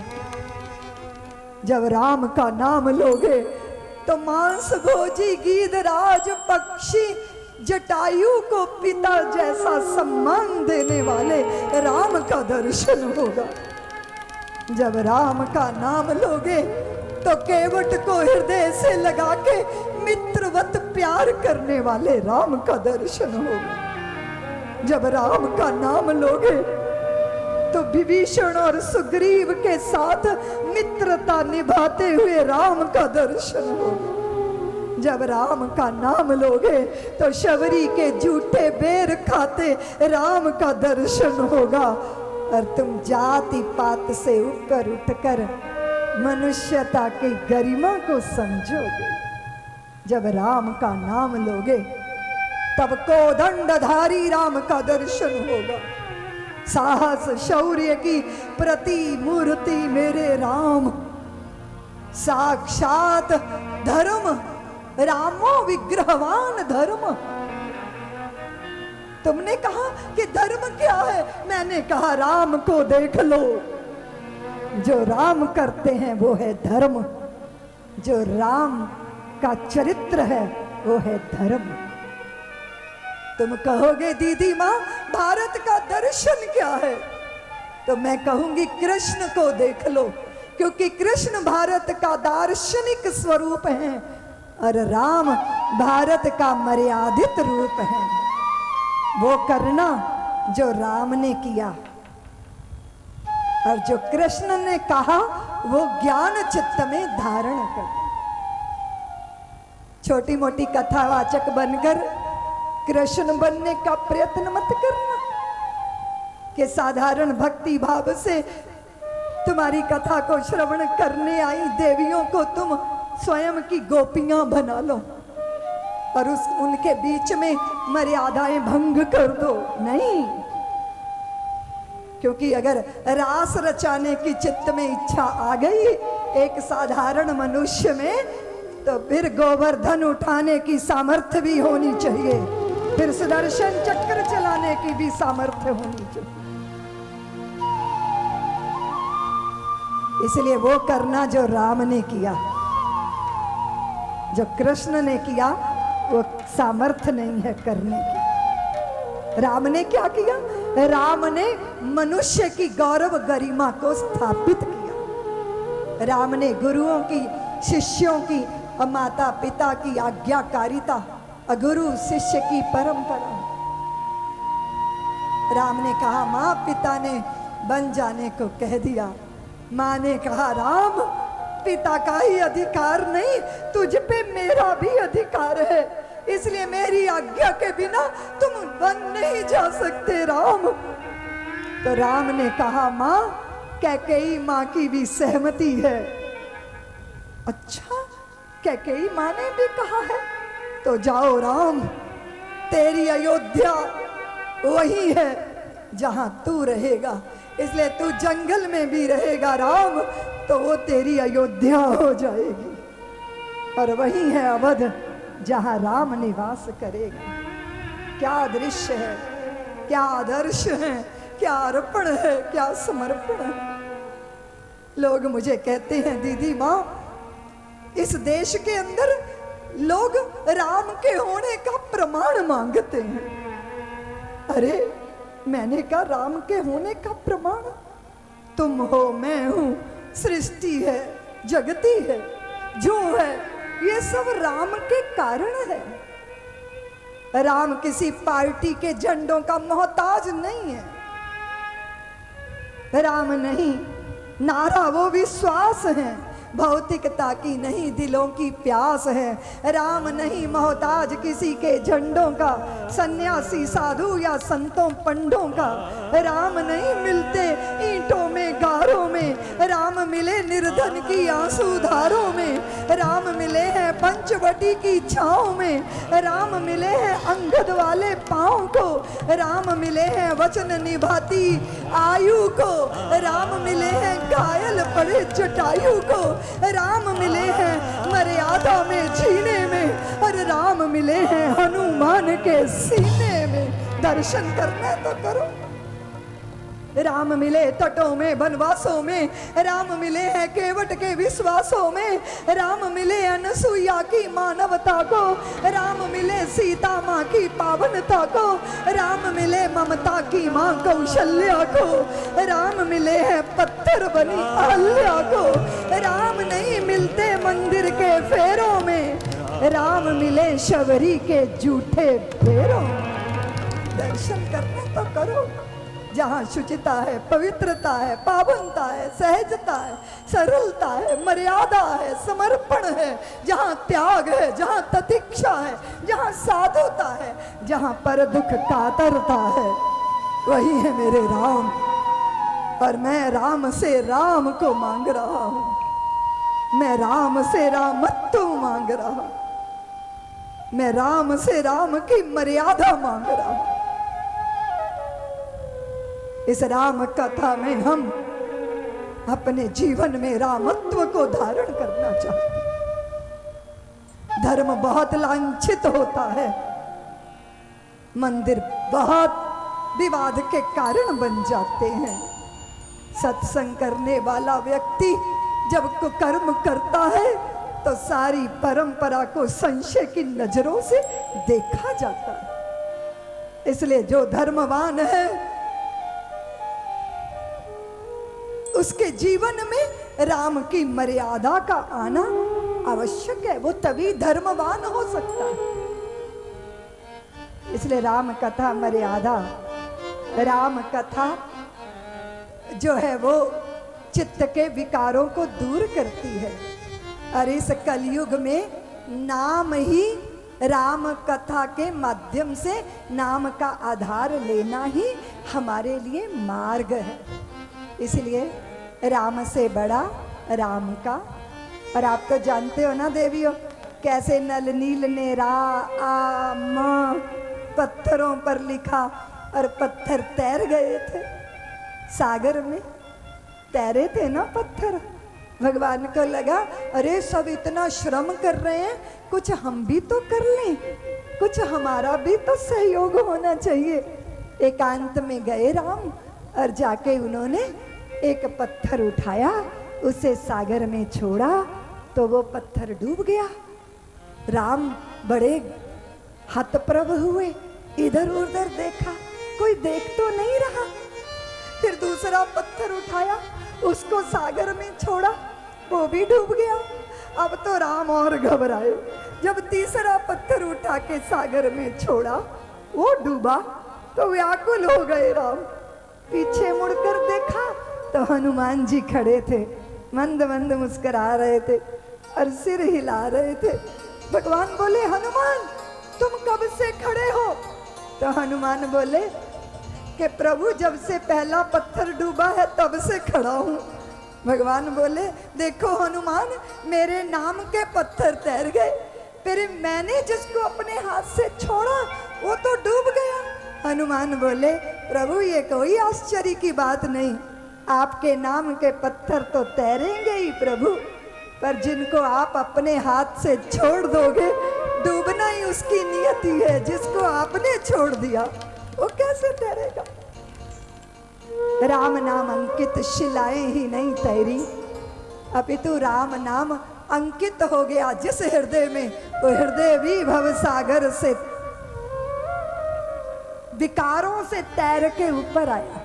जब राम का नाम लोगे तो मांस भोजी गीधराज पक्षी जटायु को पिता जैसा सम्मान देने वाले राम का दर्शन होगा। जब राम का नाम लोगे तो केवट को हृदय से लगा के मित्रवत प्यार करने वाले राम का दर्शन होगा। जब राम का नाम लोगे तो विभीषण और सुग्रीव के साथ मित्रता निभाते हुए राम का दर्शन होगा। जब राम का नाम लोगे तो शबरी के झूठे बेर खाते राम का दर्शन होगा। और तुम जाति पात से ऊपर उठकर मनुष्यता की गरिमा को समझोगे। जब राम का नाम लोगे तब कोदंडधारी राम का दर्शन होगा। साहस शौर्य की प्रतिमूर्ति मेरे राम, साक्षात धर्म, रामो विग्रहवान धर्म। तुमने कहा कि धर्म क्या है? मैंने कहा राम को देख लो। जो राम करते हैं वो है धर्म, जो राम का चरित्र है वो है धर्म। तुम कहोगे दीदी माँ भारत का दर्शन क्या है? तो मैं कहूंगी कृष्ण को देख लो, क्योंकि कृष्ण भारत का दार्शनिक स्वरूप है और राम भारत का मर्यादित रूप है। वो करना जो राम ने किया और जो कृष्ण ने कहा वो ज्ञान चित्त में धारण कर। छोटी मोटी कथावाचक बनकर कृष्ण बनने का प्रयत्न मत करना कि साधारण भक्ति भाव से तुम्हारी कथा को श्रवण करने आई देवियों को तुम स्वयं की गोपियां बना लो और उनके बीच में मर्यादाएं भंग कर दो। नहीं, क्योंकि अगर रास रचाने की चित्त में इच्छा आ गई एक साधारण मनुष्य में, तो फिर गोवर्धन उठाने की सामर्थ्य भी होनी चाहिए, फिर सुदर्शन चक्र चलाने की भी सामर्थ्य होनी चाहिए। इसलिए वो करना जो राम ने किया, जो कृष्ण ने किया वो सामर्थ्य नहीं है करने की। राम ने क्या किया? राम ने मनुष्य की गौरव गरिमा को स्थापित किया। राम ने गुरुओं की, शिष्यों की और माता पिता की आज्ञाकारिता, गुरु शिष्य की परंपरा। राम ने कहा मां, पिता ने बन जाने को कह दिया। मां ने कहा राम, पिता का ही अधिकार नहीं, तुझ पे मेरा भी अधिकार है, इसलिए मेरी आज्ञा के बिना तुम बन नहीं जा सकते राम। तो राम ने कहा मां, कैकेयी मां की भी सहमति है। अच्छा, कैकेयी मां ने भी कहा है तो जाओ राम, तेरी अयोध्या वही है जहां तू रहेगा, इसलिए तू जंगल में भी रहेगा राम, तो वो तेरी अयोध्या हो जाएगी। और वही है अवध जहां राम निवास करेगा। क्या दृश्य है, क्या आदर्श है, क्या अर्पण है, क्या समर्पण है। लोग मुझे कहते हैं दीदी माँ, इस देश के अंदर लोग राम के होने का प्रमाण मांगते हैं। अरे मैंने कहा राम के होने का प्रमाण तुम हो, मैं हूं, सृष्टि है, जगती है, जो है ये सब राम के कारण है। राम किसी पार्टी के झंडों का मोहताज नहीं है। राम नहीं, नारा वो विश्वास है, भौतिकता की नहीं दिलों की प्यास है। राम नहीं मोहताज किसी के झंडों का, सन्यासी साधु या संतों पंडों का। राम नहीं मिलते ईंटों में गारों में, राम मिले निर्धन की आंसू धारों में। राम मिले हैं पंचवटी की छाँव में, राम मिले हैं अंगद वाले पाँव को। राम मिले हैं वचन निभाती आयु को, राम मिले हैं घायल पड़े जटायु को। राम मिले हैं मर्यादा में जीने में, और राम मिले हैं हनुमान के सीने में। दर्शन करना तो करो। राम मिले तटों में वनवासों में, राम मिले हैं केवट के विश्वासों में, राम मिले अनसुईया की मानवता को, राम मिले सीता माँ की पावनता को, राम मिले ममता की माँ कौशल्या को, राम मिले हैं पत्थर बनी अहल्या को, राम नहीं मिलते मंदिर के फेरों में, राम मिले शबरी के झूठे फेरों में। दर्शन करने तो करो जहाँ शुचिता है, पवित्रता है, पावनता है, सहजता है, सरलता है, मर्यादा है, समर्पण है, जहाँ त्याग है, जहाँ तितिक्षा है, जहाँ साधुता है, जहाँ पर दुख कातरता है, वही है मेरे राम। और मैं राम से राम को मांग रहा हूँ, मैं राम से रामत्व मांग रहा हूँ, मैं राम से राम की मर्यादा मांग रहा हूँ। इस राम कथा में हम अपने जीवन में रामत्व को धारण करना चाहते हैं। धर्म बहुत लांछित होता है, मंदिर बहुत विवाद के कारण बन जाते हैं। सत्संग करने वाला व्यक्ति जब कुकर्म करता है तो सारी परंपरा को संशय की नजरों से देखा जाता है। इसलिए जो धर्मवान है उसके जीवन में राम की मर्यादा का आना आवश्यक है, वो तभी धर्मवान हो सकता है। इसलिए राम कथा मर्यादा, राम कथा जो है वो चित्त के विकारों को दूर करती है। और इस कलयुग में नाम ही, राम कथा के माध्यम से नाम का आधार लेना ही हमारे लिए मार्ग है। इसलिए राम से बड़ा राम का। और आप तो जानते हो ना देवियों, कैसे नल नील ने रा आ म पत्थरों पर लिखा और पत्थर तैर गए थे सागर में, तैरे थे ना पत्थर। भगवान को लगा अरे सब इतना श्रम कर रहे हैं, कुछ हम भी तो कर लें, कुछ हमारा भी तो सहयोग होना चाहिए। एकांत में गए राम और जाके उन्होंने एक पत्थर उठाया, उसे सागर में छोड़ा तो वो पत्थर डूब गया। राम बड़े हतप्रभ हुए, इधर उधर देखा, कोई देख तो नहीं रहा। फिर दूसरा पत्थर उठाया, उसको सागर में छोड़ा, वो भी डूब गया। अब तो राम और घबराए। जब तीसरा पत्थर उठा के सागर में छोड़ा, वो डूबा तो व्याकुल हो गए राम। पीछे मुड़कर देखा तो हनुमान जी खड़े थे, मंद मंद मुस्कुरा रहे थे और सिर हिला रहे थे। भगवान बोले हनुमान तुम कब से खड़े हो? तो हनुमान बोले कि प्रभु जब से पहला पत्थर डूबा है तब से खड़ा हूँ। भगवान बोले देखो हनुमान, मेरे नाम के पत्थर तैर गए, फिर मैंने जिसको अपने हाथ से छोड़ा वो तो डूब गया। हनुमान बोले प्रभु ये कोई आश्चर्य की बात नहीं, आपके नाम के पत्थर तो तैरेंगे ही प्रभु, पर जिनको आप अपने हाथ से छोड़ दोगे डूबना ही उसकी नियति है। जिसको आपने छोड़ दिया वो कैसे तैरेगा? राम नाम अंकित शिलाएं ही नहीं तैरी, अपितु राम नाम अंकित हो गया जिस हृदय में, वो हृदय भी भव सागर से विकारों से तैर के ऊपर आया।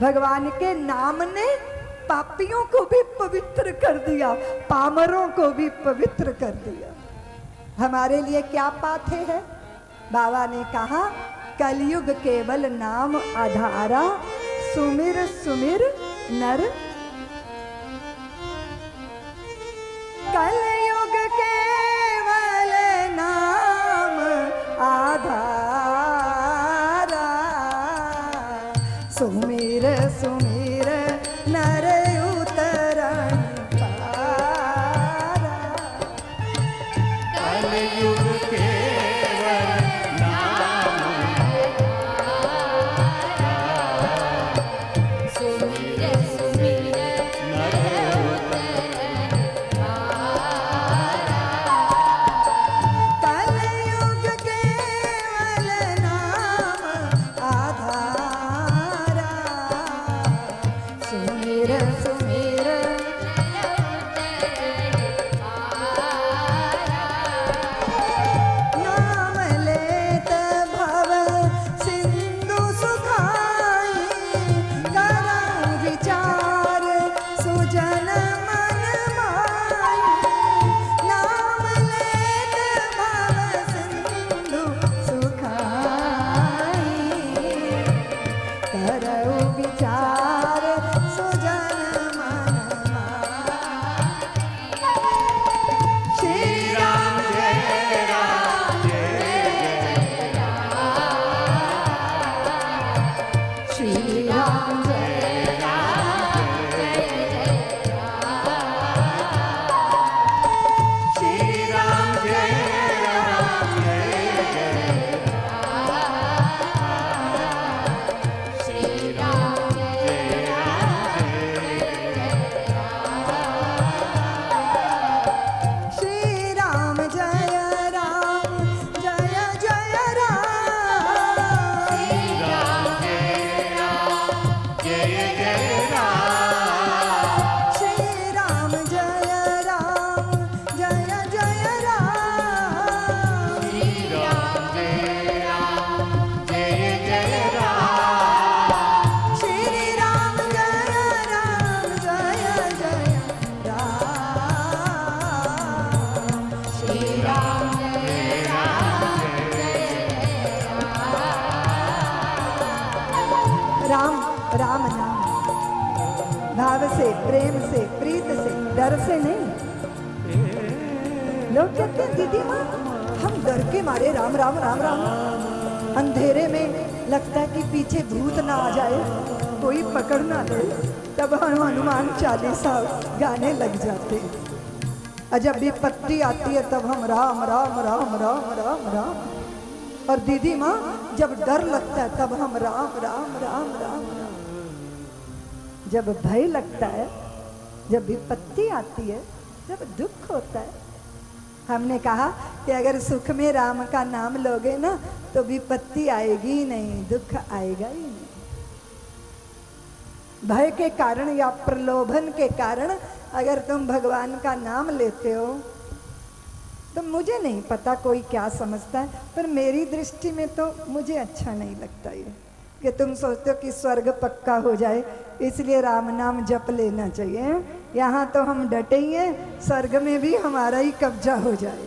भगवान के नाम ने पापियों को भी पवित्र कर दिया, पामरों को भी पवित्र कर दिया। हमारे लिए क्या पाथे है? बाबा ने कहा कलयुग केवल नाम आधारा, सुमिर सुमिर नर। कलयुग केवल नाम आधारा, सुमिर सुमिर नर उतरण पारा। कलयुग केवल नाम सुमिर सुमिर नर कलयुग केवल नाम आधारा, करऊ विचार सुजन मन मारे। श्री राम जय राम जय राम, श्री राम जय राम राम नाम भाव से, प्रेम से, प्रीत से, डर से नहीं। लोग कहते हैं दीदी माँ हम डर के मारे राम राम राम राम, अंधेरे में लगता है कि पीछे भूत ना आ जाए, कोई पकड़ ना ले, तब हम हनुमान चालीसा गाने लग जाते हैं। और जब विपत्ति आती है तब हम राम राम राम राम राम राम। और दीदी माँ जब डर लगता है तब हम राम राम राम राम राम। जब भय लगता है, जब विपत्ति आती है, जब दुख होता है, हमने कहा कि अगर सुख में राम का नाम लोगे ना तो विपत्ति आएगी ही नहीं, दुख आएगा ही नहीं। भय के कारण या प्रलोभन के कारण अगर तुम भगवान का नाम लेते हो तो मुझे नहीं पता कोई क्या समझता है, पर मेरी दृष्टि में तो मुझे अच्छा नहीं लगता ये कि तुम सोचते हो कि स्वर्ग पक्का हो जाए इसलिए राम नाम जप लेना चाहिए। यहाँ तो हम डटे ही हैं, स्वर्ग में भी हमारा ही कब्जा हो जाए।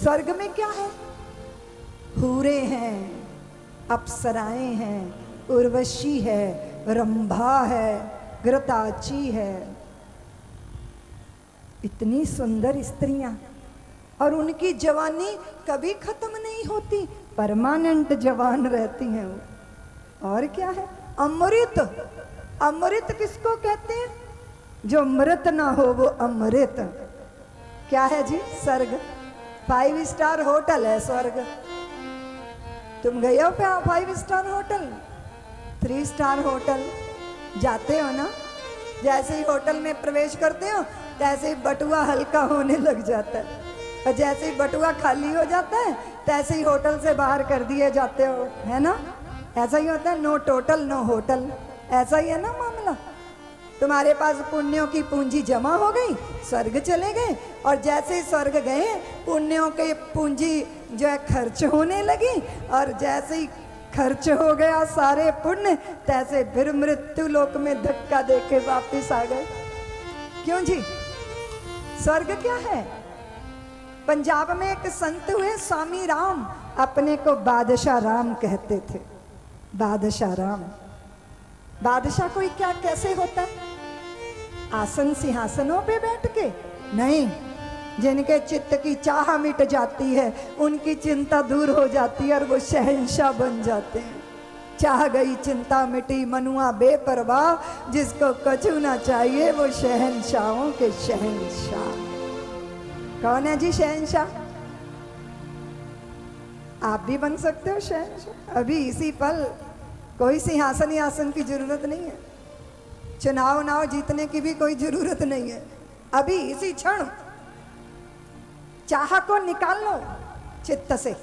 स्वर्ग में क्या है? हूरे हैं, अप्सराएं हैं, उर्वशी है, रंभा है, घृताची है, इतनी सुंदर स्त्रियां, और उनकी जवानी कभी खत्म नहीं होती, परमानेंट जवान रहती हैं वो। और क्या है? अमृत। अमृत किसको कहते हैं? जो मृत ना हो वो अमृत। क्या है जी? स्वर्ग। 5 स्टार होटल है स्वर्ग। तुम गए हो 5 स्टार होटल, 3 स्टार होटल जाते हो ना, जैसे ही होटल में प्रवेश करते हो तैसे ही बटुआ हल्का होने लग जाता है, और जैसे ही बटुआ खाली हो जाता है तैसे ही होटल से बाहर कर दिए जाते हो, है ना? ऐसा ही होता है, नो टोटल नो होटल, ऐसा ही है ना मामला। तुम्हारे पास पुण्यों की पूंजी जमा हो गई, स्वर्ग चले गए, और जैसे ही स्वर्ग गए पुण्यों की पूंजी जो है खर्च होने लगी, और जैसे ही खर्च हो गया सारे पुण्य तैसे फिर मृत्यु लोक में धक्का देके वापिस आ गए। क्यों जी? स्वर्ग क्या है? पंजाब में एक संत हुए स्वामी राम, अपने को बादशाह राम कहते थे। बादशाह राम। बादशाह कोई क्या कैसे होता है? आसन सिंहासनों पे बैठ के नहीं, जिनके चित्त की चाह मिट जाती है उनकी चिंता दूर हो जाती है और वो शहंशाह बन जाते हैं। चाह गई चिंता मिटी मनुआ बेपरवाह, जिसको कछु ना चाहिए वो शहंशाहों के शहंशाह। कौन है जी शहंशाह? आप भी बन सकते हो शहंशाह अभी इसी पल। कोई सिंहासन आसन की जरूरत नहीं है, चुनाव नाव जीतने की भी कोई जरूरत नहीं है। अभी इसी क्षण चाह को निकाल लो चित्त से,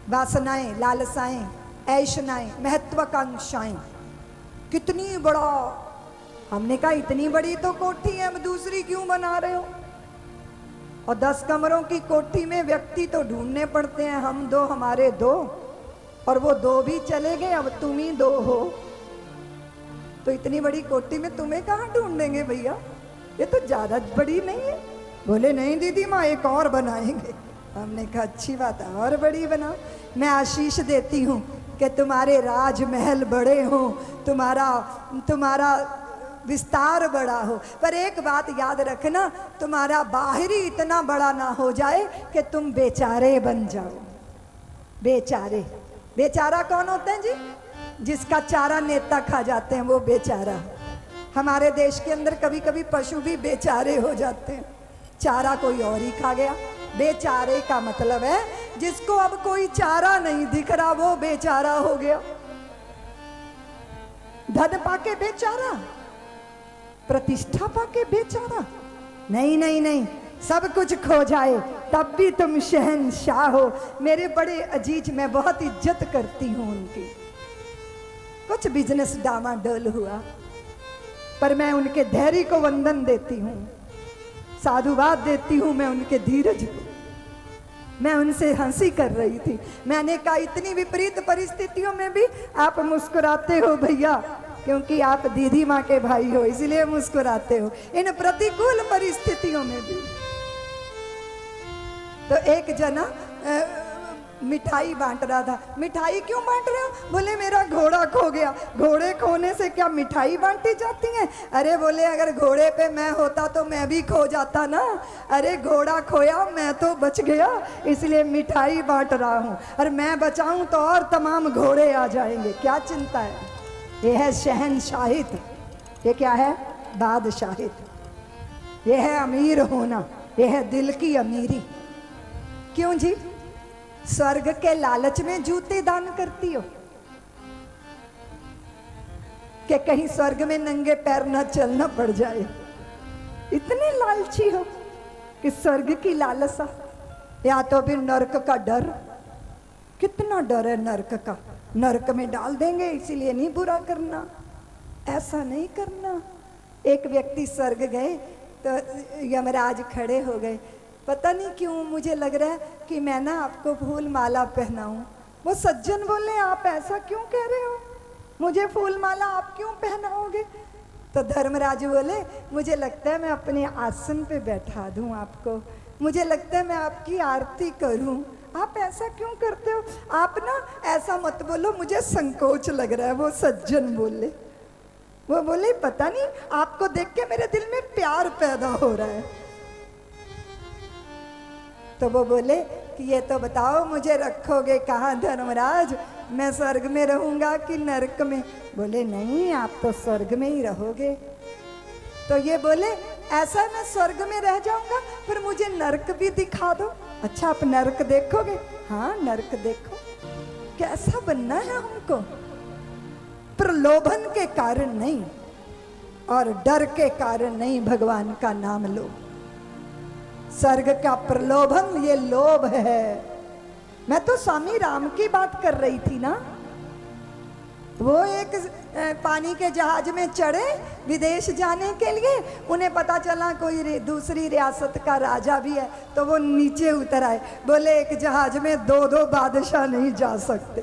वासनाएं, लालसाएं, ऐशनाएं, महत्वाकांक्षाएं। कितनी बड़ा, हमने कहा इतनी बड़ी तो कोठी है, अब दूसरी क्यों बना रहे हो? और 10 कमरों की कोठी में व्यक्ति तो ढूंढने पड़ते हैं, हम 2 हमारे 2, और वो 2 भी चले गए, अब तुम ही 2 हो, तो इतनी बड़ी कोठी में तुम्हें कहाँ ढूंढेंगे भैया? ये तो ज्यादा बड़ी नहीं है। बोले नहीं दीदी माँ एक और बनाएंगे। हमने कहा अच्छी बात है, और बड़ी बनाओ। मैं आशीष देती हूँ कि तुम्हारे राजमहल बड़े हों, तुम्हारा तुम्हारा विस्तार बड़ा हो, पर एक बात याद रखना, तुम्हारा बाहरी इतना बड़ा ना हो जाए कि तुम बेचारे बन जाओ। बेचारे, बेचारा कौन होते हैं जी? जिसका चारा नेता खा जाते हैं वो बेचारा। हमारे देश के अंदर कभी कभी पशु भी बेचारे हो जाते हैं, चारा कोई और ही खा गया। बेचारे का मतलब है जिसको अब कोई चारा नहीं दिख रहा, वो बेचारा हो गया। धन पाके बेचारा, प्रतिष्ठा पाके बेचारा, नहीं नहीं नहीं, सब कुछ खो जाए तब भी तुम शहंशाह हो। मेरे बड़े अजीज, मैं बहुत इज्जत करती हूँ उनकी। कुछ बिजनेस डामाडोल हुआ पर मैं उनके धैर्य को वंदन देती हूँ, साधुवाद देती हूँ मैं उनके धीरज को। मैं उनसे हंसी कर रही थी, मैंने कहा इतनी विपरीत परिस्थितियों में भी आप मुस्कुराते हो भैया, क्योंकि आप दीदी माँ के भाई हो इसलिए मुस्कुराते हो इन प्रतिकूल परिस्थितियों में भी। तो एक जना मिठाई बांट रहा था। मिठाई क्यों बांट रहे हो? बोले मेरा घोड़ा खो गया। घोड़े खोने से क्या मिठाई बांटी जाती है? अरे बोले अगर घोड़े पे मैं होता तो मैं भी खो जाता ना। अरे घोड़ा खोया, मैं तो बच गया, इसलिए मिठाई बांट रहा हूँ, और मैं बचाऊं तो और तमाम घोड़े आ जाएंगे, क्या चिंता है। ये है शहनशाहित, ये क्या है? बादशाहित। ये है अमीर होना, ये है दिल की अमीरी। क्यों जी? स्वर्ग के लालच में जूते दान करती हो कि कहीं स्वर्ग में नंगे पैर न चलना पड़ जाए? इतने लालची हो कि स्वर्ग की लालसा, या तो फिर नरक का डर। कितना डर है नरक का, नरक में डाल देंगे इसीलिए नहीं बुरा करना, ऐसा नहीं करना। एक व्यक्ति स्वर्ग गए तो यमराज खड़े हो गए, पता नहीं क्यों मुझे लग रहा है कि मैं ना आपको फूल माला पहनाऊं। वो सज्जन बोले आप ऐसा क्यों कह रहे हो, मुझे फूल माला आप क्यों पहनाओगे? तो धर्मराज बोले मुझे लगता है मैं अपने आसन पे बैठा दूं आपको, मुझे लगता है मैं आपकी आरती करूं, आप ऐसा क्यों करते हो? आप ना ऐसा मत बोलो, मुझे संकोच लग रहा है। वो सज्जन बोले, वो बोले पता नहीं आपको देख के मेरे दिल में प्यार पैदा हो रहा है। तो वो बोले कि ये तो बताओ मुझे रखोगे कहाँ धर्मराज, मैं स्वर्ग में रहूंगा कि नरक में? बोले नहीं, आप तो स्वर्ग में ही रहोगे। तो ये बोले ऐसा मैं स्वर्ग में रह जाऊंगा पर मुझे नरक भी दिखा दो। अच्छा आप नरक देखोगे? हाँ नरक देखो। कैसा बनना है हमको? प्रलोभन के कारण नहीं और डर के कारण नहीं, भगवान का नाम लो। स्वर्ग का प्रलोभन ये लोभ है। मैं तो स्वामी राम की बात कर रही थी ना। वो एक पानी के जहाज में चढ़े विदेश जाने के लिए, उन्हें पता चला कोई दूसरी रियासत का राजा भी है, तो वो नीचे उतर आए। बोले एक जहाज में दो दो बादशाह नहीं जा सकते।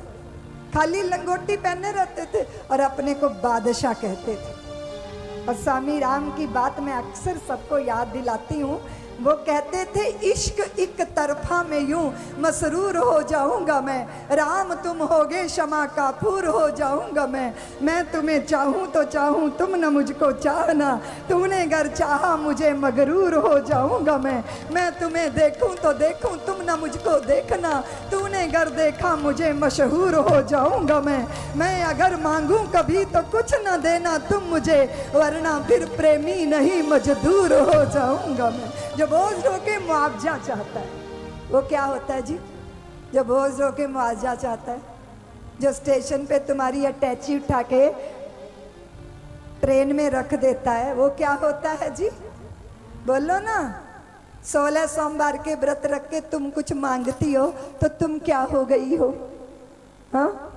खाली लंगोटी पहने रहते थे और अपने को बादशाह कहते थे। और स्वामी राम की बात मैं अक्सर सबको याद दिलाती हूँ। वो कहते थे इश्क एक तरफा में यूं मसरूर हो जाऊंगा मैं, राम तुम होगे क्षमा काफूर हो जाऊंगा मैं तुम्हें चाहूं तो चाहूं तुम न मुझको चाहना, तूने अगर चाहा मुझे मगरूर हो जाऊंगा मैं तुम्हें देखूं तो देखूं तुम न मुझको देखना, तूने अगर देखा मुझे मशहूर हो जाऊंगा मैं अगर मांगूं कभी तो कुछ न देना तुम मुझे, वरना फिर प्रेमी नहीं मजदूर हो जाऊंगा मैं। जो बोझ रो के मुआवजा चाहता है वो क्या होता है जी? जो बोझ रो के मुआवजा चाहता है, जो स्टेशन पे तुम्हारी अटैची उठा के ट्रेन में रख देता है, वो क्या होता है जी? बोलो ना। 16 सोमवार के व्रत रख के तुम कुछ मांगती हो तो तुम क्या हो गई हो? हाँ,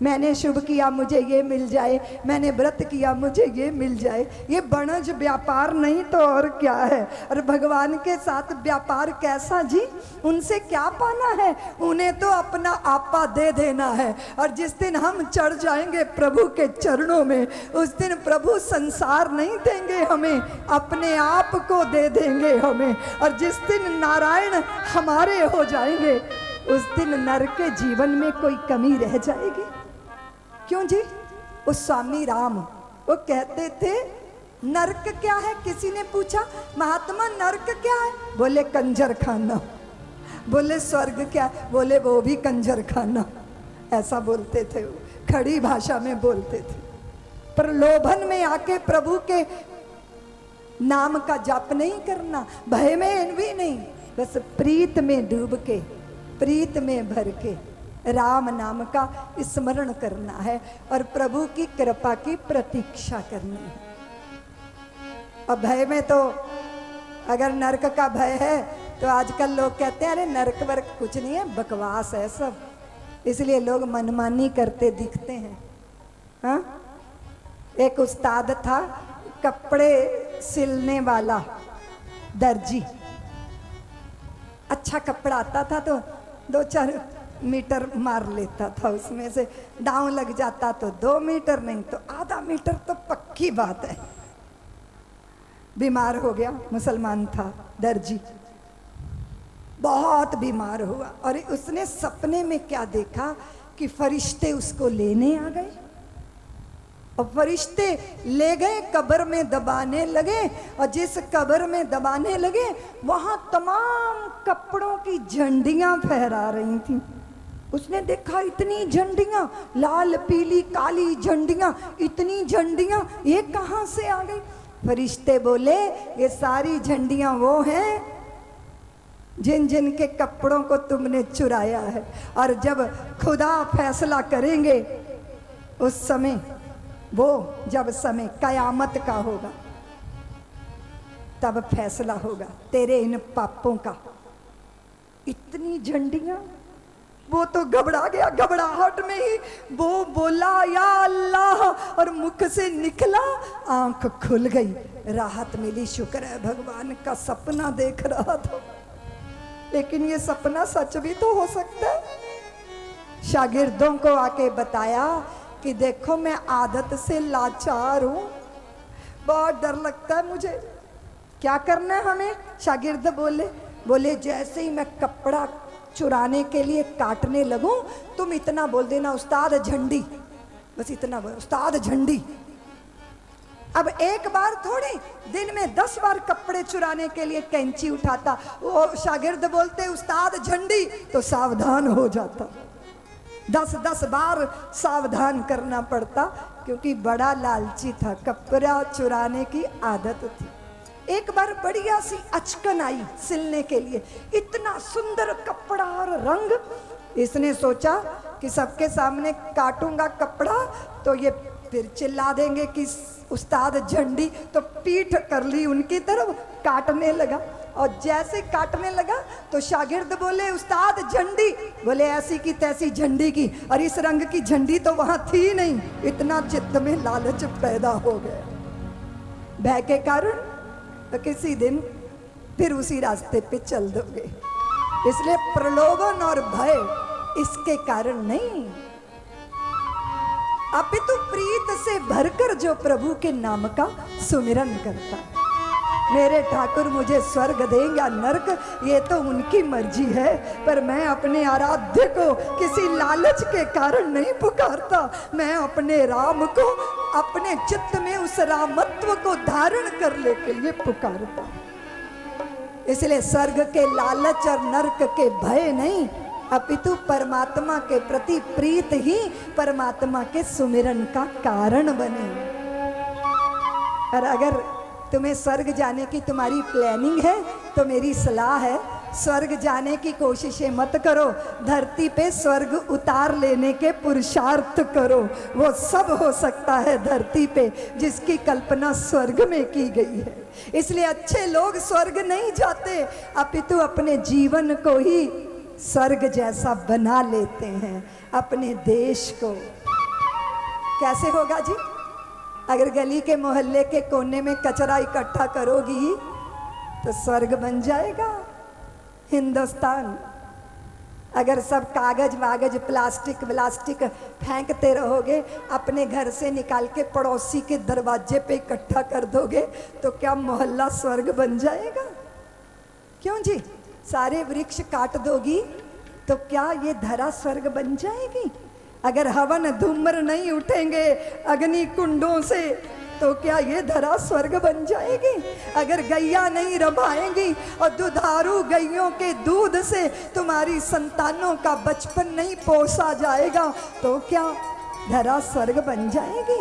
मैंने शुभ किया मुझे ये मिल जाए, मैंने व्रत किया मुझे ये मिल जाए। ये बनज व्यापार नहीं तो और क्या है? और भगवान के साथ व्यापार कैसा जी? उनसे क्या पाना है? उन्हें तो अपना आपा दे देना है। और जिस दिन हम चढ़ जाएंगे प्रभु के चरणों में, उस दिन प्रभु संसार नहीं देंगे हमें, अपने आप को दे देंगे हमें। और जिस दिन नारायण हमारे हो जाएंगे उस दिन नर के जीवन में कोई कमी रह जाएगी। क्यों जी? उस स्वामी राम वो कहते थे नरक क्या है? किसी ने पूछा महात्मा नरक क्या है? बोले कंजर खाना। बोले स्वर्ग क्या है? बोले वो भी कंजर खाना। ऐसा बोलते थे वो, खड़ी भाषा में बोलते थे। प्रलोभन में आके प्रभु के नाम का जाप नहीं करना, भय में भी नहीं, बस प्रीत में डूब के, प्रीत में भर के राम नाम का स्मरण करना है और प्रभु की कृपा की प्रतीक्षा करनी है। अब भय में तो अगर नरक का भय है तो आजकल लोग कहते हैं अरे नरक वर्क कुछ नहीं है, बकवास है सब, इसलिए लोग मनमानी करते दिखते हैं। हाँ, एक उस्ताद था कपड़े सिलने वाला, दर्जी। अच्छा कपड़ा आता था तो 2-4 मीटर मार लेता था, उसमें से दांव लग जाता तो 2 मीटर नहीं तो आधा मीटर तो पक्की बात है। बीमार हो गया, मुसलमान था दर्जी, बहुत बीमार हुआ और उसने सपने में क्या देखा कि फरिश्ते उसको लेने आ गए और फरिश्ते ले गए, कब्र में दबाने लगे और जिस कब्र में दबाने लगे वहां तमाम कपड़ों की झंडियां फहरा रही थी। उसने देखा इतनी झंडियां, लाल पीली काली झंडियां, इतनी झंडियां ये कहां से आ गई? फरिश्ते बोले ये सारी झंडियां वो हैं जिन जिन के कपड़ों को तुमने चुराया है, और जब खुदा फैसला करेंगे उस समय, वो जब समय कयामत का होगा तब फैसला होगा तेरे इन पापों का। इतनी झंडियां, वो तो घबरा गया, घबराहट में ही वो बोला या अल्लाह और मुख से निकला, आंख खुल गई, राहत मिली। शुक्र है भगवान का सपना देख रहा था, लेकिन ये सपना सच भी तो हो सकता है। शागिर्दों को आके बताया कि देखो मैं आदत से लाचार हूं, बहुत डर लगता है मुझे, क्या करना है हमें? शागिर्द बोले जैसे ही मैं कपड़ा चुराने के लिए काटने लगूं तुम इतना बोल देना उस्ताद झंडी, बस इतना बोल उस्ताद झंडी। अब एक बार थोड़ी, दिन में 10 बार कपड़े चुराने के लिए कैंची उठाता, वो शागिर्द बोलते उस्ताद झंडी तो सावधान हो जाता। 10-10 बार सावधान करना पड़ता क्योंकि बड़ा लालची था, कपड़ा चुराने की आदत थी। एक बार बढ़िया सी अचकन आई सिलने के लिए, इतना सुंदर कपड़ा और रंग। इसने सोचा कि सबके सामने काटूंगा कपड़ा तो ये फिर चिल्ला देंगे कि उस्ताद झंडी, तो पीठ कर ली उनकी तरफ, काटने लगा। और जैसे काटने लगा तो शागिर्द बोले उस्ताद झंडी, बोले ऐसी की तैसी झंडी की, और इस रंग की झंडी तो वहां थी नहीं। इतना चित्त में लालच पैदा हो गया भय के कारण, तो किसी दिन फिर उसी रास्ते पे चल दोगे। इसलिए प्रलोभन और भय इसके कारण नहीं, अपितु प्रीत से भरकर जो प्रभु के नाम का सुमिरन करता है। मेरे ठाकुर मुझे स्वर्ग दें या नरक, ये तो उनकी मर्जी है, पर मैं अपने आराध्य को किसी लालच के कारण नहीं पुकारता। मैं अपने राम को अपने चित्त में उस रामत्व को धारण करने के लिए पुकारता। इसलिए स्वर्ग के लालच और नरक के भय नहीं, अपितु परमात्मा के प्रति प्रीत ही परमात्मा के सुमिरन का कारण बने। और अगर तुम्हें स्वर्ग जाने की तुम्हारी प्लानिंग है तो मेरी सलाह है, स्वर्ग जाने की कोशिशें मत करो, धरती पे स्वर्ग उतार लेने के पुरुषार्थ करो। वो सब हो सकता है धरती पे जिसकी कल्पना स्वर्ग में की गई है। इसलिए अच्छे लोग स्वर्ग नहीं जाते, अपितु अपने जीवन को ही स्वर्ग जैसा बना लेते हैं, अपने देश को। कैसे होगा जी? अगर गली के मोहल्ले के कोने में कचरा इकट्ठा करोगी तो स्वर्ग बन जाएगा हिंदुस्तान। अगर सब कागज वागज प्लास्टिक फेंकते रहोगे, अपने घर से निकाल के पड़ोसी के दरवाजे पे इकट्ठा कर दोगे, तो क्या मोहल्ला स्वर्ग बन जाएगा? क्यों जी? सारे वृक्ष काट दोगी तो क्या ये धरा स्वर्ग बन जाएगी? अगर हवन धूम्र नहीं उठेंगे अग्नि कुंडों से तो क्या ये धरा स्वर्ग बन जाएगी? अगर गैया नहीं रमाएंगी और दुधारू गैयों के दूध से तुम्हारी संतानों का बचपन नहीं पोसा जाएगा तो क्या धरा स्वर्ग बन जाएगी?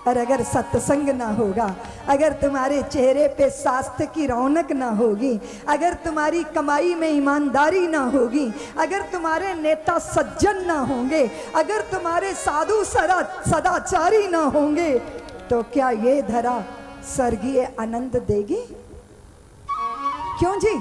और अगर सत्संग ना होगा, अगर तुम्हारे चेहरे पे शास्त्र की रौनक ना होगी, अगर तुम्हारी कमाई में ईमानदारी ना होगी, अगर तुम्हारे नेता सज्जन ना होंगे, अगर तुम्हारे साधु सदाचारी ना होंगे तो क्या ये धरा स्वर्गीय आनंद देगी? क्यों जी?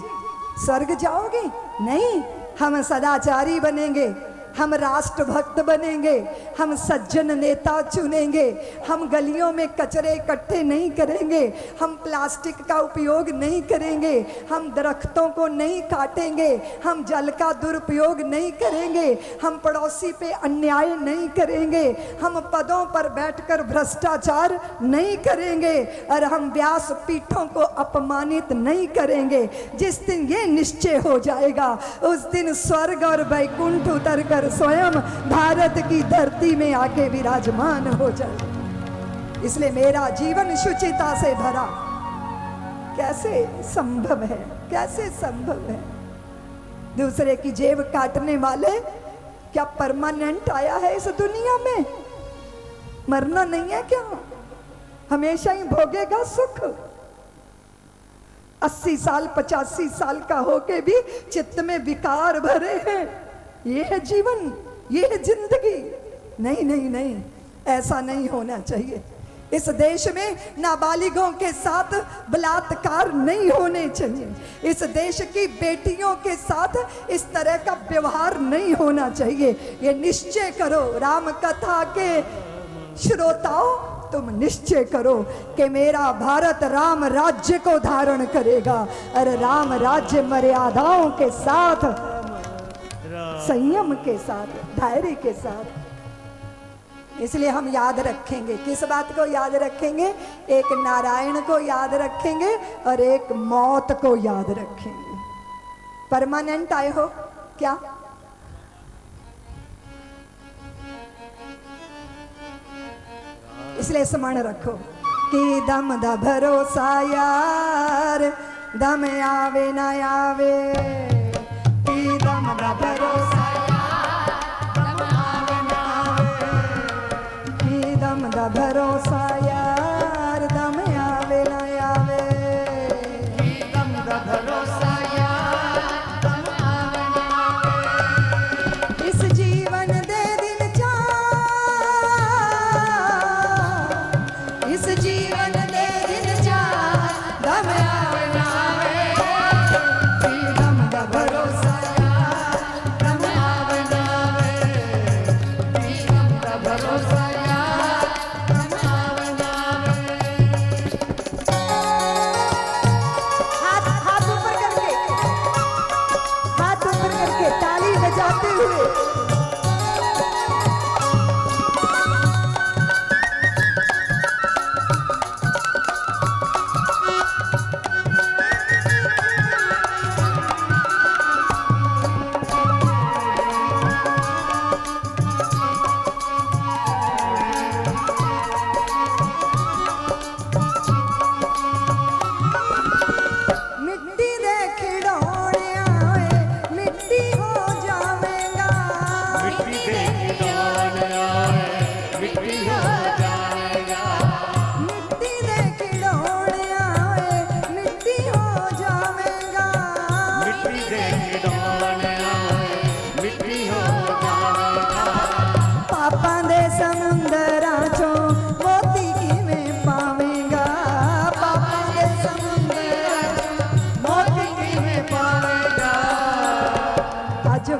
स्वर्ग जाओगे? नहीं, हम सदाचारी बनेंगे, हम राष्ट्रभक्त बनेंगे, हम सज्जन नेता चुनेंगे, हम गलियों में कचरे इकट्ठे नहीं करेंगे, हम प्लास्टिक का उपयोग नहीं करेंगे, हम दरख्तों को नहीं काटेंगे, हम जल का दुरुपयोग नहीं करेंगे, हम पड़ोसी पे अन्याय नहीं करेंगे, हम पदों पर बैठकर भ्रष्टाचार नहीं करेंगे और हम व्यास पीठों को अपमानित नहीं करेंगे। जिस दिन ये निश्चय हो जाएगा उस दिन स्वर्ग और वैकुंठ उतरकर स्वयं भारत की धरती में आके विराजमान हो जाए। इसलिए मेरा जीवन शुचिता से भरा कैसे संभव है? कैसे संभव है? दूसरे की जेब काटने वाले क्या परमानेंट आया है इस दुनिया में? मरना नहीं है क्या? हमेशा ही भोगेगा सुख। 80 साल 85 साल का होके भी चित्त में विकार भरे हैं। ये है जीवन, ये है जिंदगी। नहीं नहीं नहीं, ऐसा नहीं होना चाहिए। इस देश में नाबालिगों के साथ बलात्कार नहीं होने चाहिए। इस देश की बेटियों के साथ इस तरह का व्यवहार नहीं होना चाहिए। ये निश्चय करो राम कथा के श्रोताओं, तुम निश्चय करो कि मेरा भारत राम राज्य को धारण करेगा और राम राज्य मर्यादाओं के साथ, संयम के साथ, धैर्य के साथ। इसलिए हम याद रखेंगे, किस बात को याद रखेंगे? एक नारायण को याद रखेंगे और एक मौत को याद रखेंगे। परमानेंट आए हो क्या? इसलिए स्मरण रखो कि दम दा भरोसा यार, दम आवे ना आवे, कि दम दा भरोसा यार, दम आवे ना आवे, कि दम दा भरोसा यार, दम आवे ना आवे, कि दम दा भरोसा यार, दम आवे ना आवे। इस जीवन दे दिन इस जीवन दे दिन चार, दम आवे ना आवे, कि दम दा भरोसा यार, दम आवे ना आवे, कि दम दा भरोसा यार, दम आवे ना आवे। हाथ ऊपर करके, हाथ ऊपर करके ताली बजाते हुए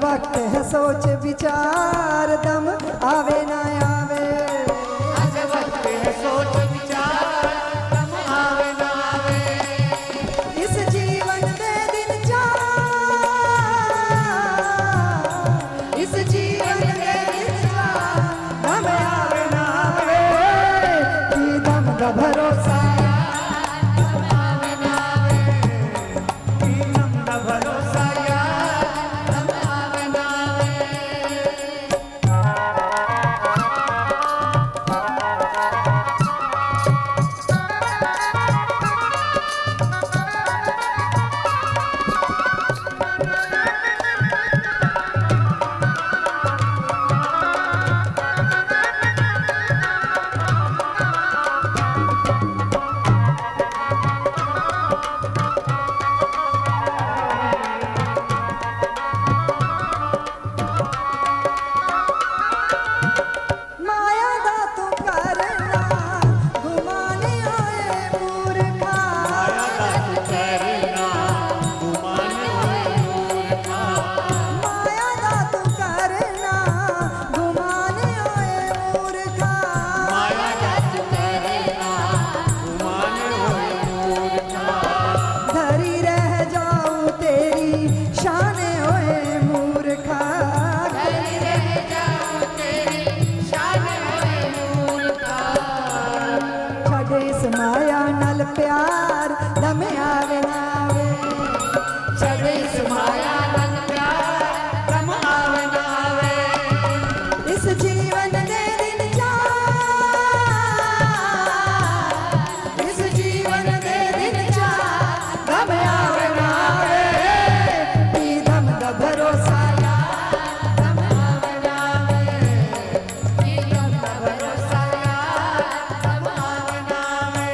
वक्त है सोच विचार, दम आवे ना आवे, आज वक्त है सोच विचार, दम आवे ना आवे। इस जीवन दे दिन चार, इस जीवन दे दिन चार, दम आवे ना आवे, कि दम का भरोसा दम आवे ना आवे, कि दम दा भरोसा यार, दम आवे ना प्यार दम आवे ना आवे। चढ़े माया रंग प्यार गम आवे ना आवे। इस जीवन दे दिन चार, इस जीवन दे दिन चार दम आवे ना आवे। पी दम दा भरोसा यार दम आवे ना आवे। ये दम दा भरोसा यार गम आवे ना आवे।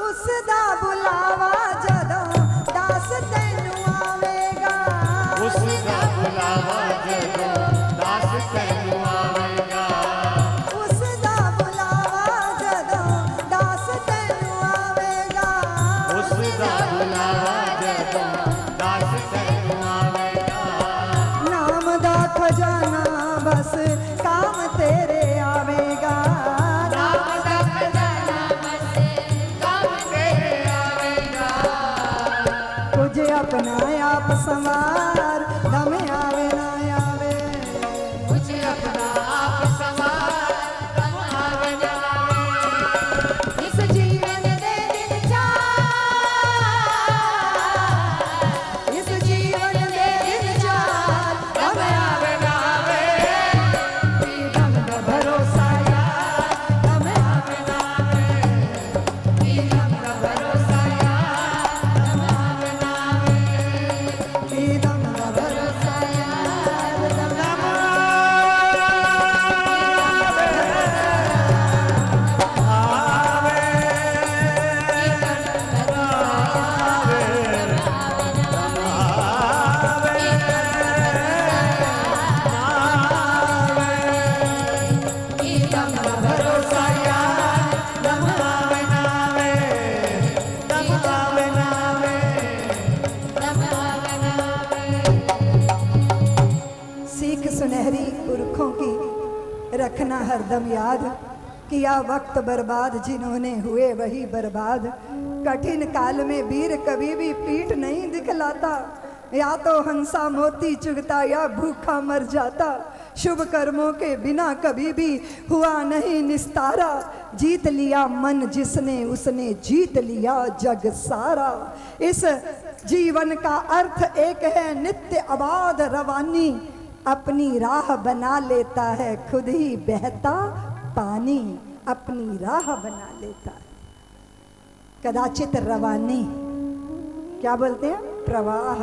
ਉਸ ਦਾ ਬੁਲਾਵਾ ਜਦੋਂ ਦਾਸ ਤੈਨੂੰ ਆਵੇਗਾ। ਉਸ ਦਾ ਬੁਲਾਵਾ ਜਦੋਂ ਦਾਸ ਤੈਨੂੰ ਆਵੇਗਾ। ਉਸ ਦਾ ਬੁਲਾਵਾ ਜਦੋਂ ਦਾਸ ਤੈਨੂੰ ਆਵੇਗਾ। ਉਸ ਦਾ ਬੁਲਾਵਾ ਜਦੋਂ ਦਾਸ ਤੈਨੂੰ ਆਵੇਗਾ। ਨਾਮ ਦਾ ਖਜ਼ਾਨਾ ਬਸ ਕਾਮ ਤੇਰੇ ਆਵੇਗਾ। ਨਾਮ ਦਾ ਖਜ਼ਾਨਾ ਬਸੇ ਕੰਮ ਤੇਰੇ ਆਵੇਗਾ। ਕੁਝ ਆਪਣਾ ਆਪ ਸੰਵਾਰ ਦਮ ਆਵੇ ਨਾ ਆਵੇ। ਕੁਝ ਆਪਣਾ ਆਪ ਸਵਾਰ ਗਮ ਆਵੇ ਨਾ ਆਵੇ। ਇਸ ਜੀਵਨ ਦੇ ਦਿਨ ਚਾਰ, ਇਸ ਜੀਵਨ ਦੇ ਦਿਨ ਚਾਰ ਦਮ ਆਵੇ ਨਾ ਆਵੇ। ਪੀ ਦਮ ਦਾ ਭਰੋਸਾ ਯਾਰ ਦਮ ਆਵੇ ਨਾ ਆਵੇ। ਕੀ ਦਮ ਦਾ ਭਰੋਸਾ ਯਾਰ ਗਮ ਆਵੇ ਨਾ ਆਵੇ। ਪੀ ਦਮ ਦਾ ਭਰੋਸਾ ਯਾਰ ਦਮ ਕੀ ਦਮ ਦਾ ਭਰੋਸਾ ਯਾਰ ਗਮ ਆਵੇ ਨਾ ਆਵੇ। ਗਮ ਆਵੇ ਨਾ ਆਵੇ। ਗਮ ਆਵੇ ਨਾ ਆਵੇ। सीख सुनहरी पुरखों की रखना हरदम याद, किया वक्त बर्बाद जिन्होंने हुए वही बर्बाद। कठिन काल में वीर कभी भी पीठ नहीं दिखलाता, या तो हंसा मोती चुगता या भूखा मर जाता। शुभ कर्मों के बिना कभी भी हुआ नहीं निस्तारा, जीत लिया मन जिसने उसने जीत लिया जग सारा। इस जीवन का अर्थ एक है नित्य आबाद रवानी, अपनी राह बना लेता है खुद ही बहता पानी। अपनी राह बना लेता है कदाचित रवानी, क्या बोलते हैं प्रवाह,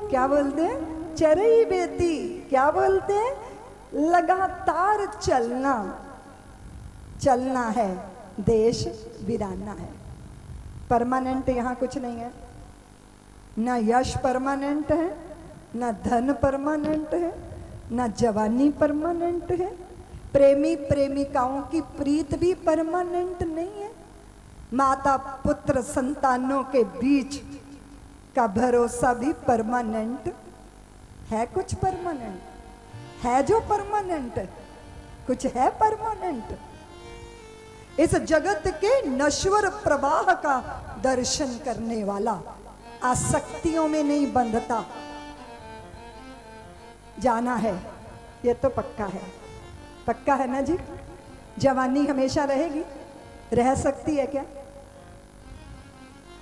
क्या बोलते हैं चरई बेती, क्या बोलते हैं लगातार चलना। चलना है देश वीराना है। परमानेंट यहाँ कुछ नहीं है, ना यश परमानेंट है, ना धन परमानेंट है, ना जवानी परमानेंट है। प्रेमी प्रेमिकाओं की प्रीत भी परमानेंट नहीं है। माता पुत्र संतानों के बीच का भरोसा भी परमानेंट है। कुछ परमानेंट है जो परमानेंट, कुछ है परमानेंट। इस जगत के नश्वर प्रवाह का दर्शन करने वाला आसक्तियों में नहीं बंधता। जाना है ये तो पक्का है, पक्का है ना जी। जवानी हमेशा रहेगी, रह सकती है क्या?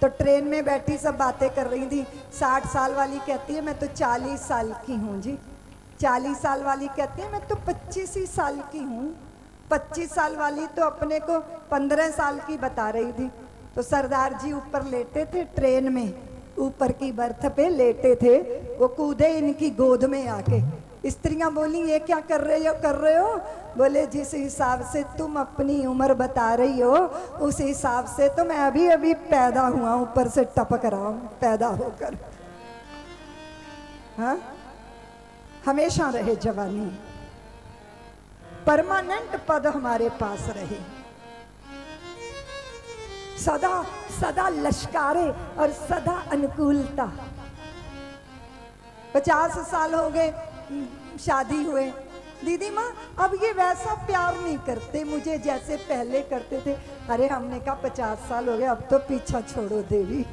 तो ट्रेन में बैठी सब बातें कर रही थी। 60 साल वाली कहती है मैं तो 40 साल की हूँ जी। 40 साल वाली कहती है मैं तो 25 ही साल की हूँ। 25 साल वाली तो अपने को 15 साल की बता रही थी। तो सरदार जी ऊपर लेटे थे ट्रेन में, ऊपर की बर्थ पे लेटे थे। वो कूदे इनकी गोद में आके। स्त्रियां बोली ये क्या कर रहे हो? बोले जिस हिसाब से तुम अपनी उम्र बता रही हो उस हिसाब से तो मैं अभी अभी पैदा हुआ, ऊपर से टपक रहा हूं पैदा होकर। हाँ, हमेशा रहे जवानी, परमानेंट पद हमारे पास रहे। सदा सदा लश्कारे और सदा अनुकूलता। 50 साल हो गए शादी हुए, दीदी माँ अब ये वैसा प्यार नहीं करते मुझे जैसे पहले करते थे। अरे हमने कहा 50 साल हो गए, अब तो पीछा छोड़ो देवी,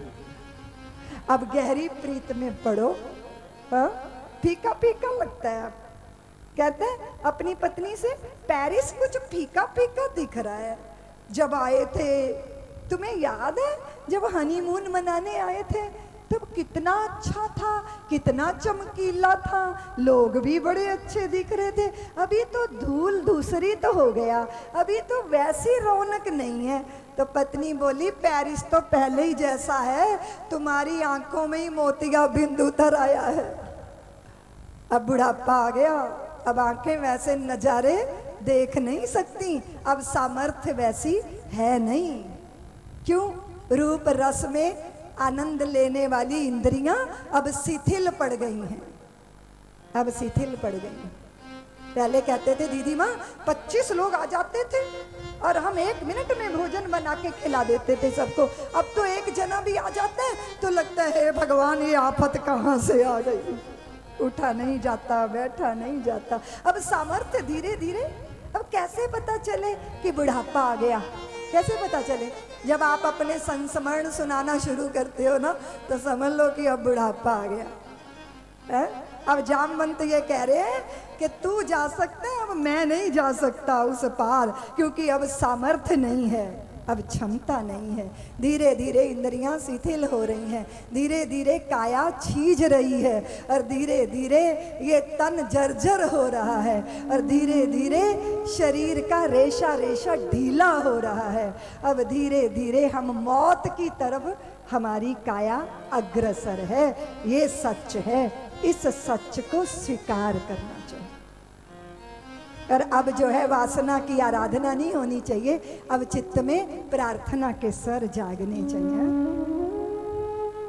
अब गहरी प्रीत में पड़ो। हाँ, फीका फीका लगता है। अब कहते हैं अपनी पत्नी से, पेरिस कुछ फीका फीका दिख रहा है। जब आए थे, तुम्हें याद है जब हनीमून मनाने आए थे तब कितना अच्छा था, कितना चमकीला था, लोग भी बड़े अच्छे दिख रहे थे। अभी तो धूल दूसरी तो हो गया, अभी तो वैसी रौनक नहीं है। तो पत्नी बोली पेरिस तो पहले ही जैसा है, तुम्हारी आंखों में ही मोतिया बिंदु उतर आया है। अब बुढ़ापा आ गया, अब आंखें वैसे नजारे देख नहीं सकती, अब सामर्थ्य वैसी है नहीं। क्यों? रूप रस में आनंद लेने वाली इंद्रियां अब शिथिल पड़ गई हैं, अब शिथिल पड़ गई हैं। पहले कहते थे दीदी माँ 25 लोग आ जाते थे और हम 1 मिनट में भोजन बना के खिला देते थे सबको। अब तो एक जना भी आ जाता है तो लगता है हे भगवान ये आफत कहाँ से आ गई, उठा नहीं जाता, बैठा नहीं जाता। अब सामर्थ्य धीरे धीरे, अब कैसे पता चले कि बुढ़ापा आ गया? कैसे पता चले? जब आप अपने संस्मरण सुनाना शुरू करते हो ना तो समझ लो कि अब बुढ़ापा आ गया है। अब जामवंत ये कह रहे हैं कि तू जा सकता है, अब मैं नहीं जा सकता उस पार, क्योंकि अब सामर्थ्य नहीं है, अब क्षमता नहीं है। धीरे धीरे इंद्रियां शिथिल हो रही हैं, धीरे धीरे काया छीज रही है और धीरे धीरे ये तन जर्जर हो रहा है और धीरे धीरे शरीर का रेशा रेशा ढीला हो रहा है। अब धीरे धीरे हम मौत की तरफ हमारी काया अग्रसर है। ये सच है, इस सच को स्वीकार करना चाहिए। और अब जो है वासना की आराधना नहीं होनी चाहिए, अब चित्त में प्रार्थना के स्वर जागने चाहिए।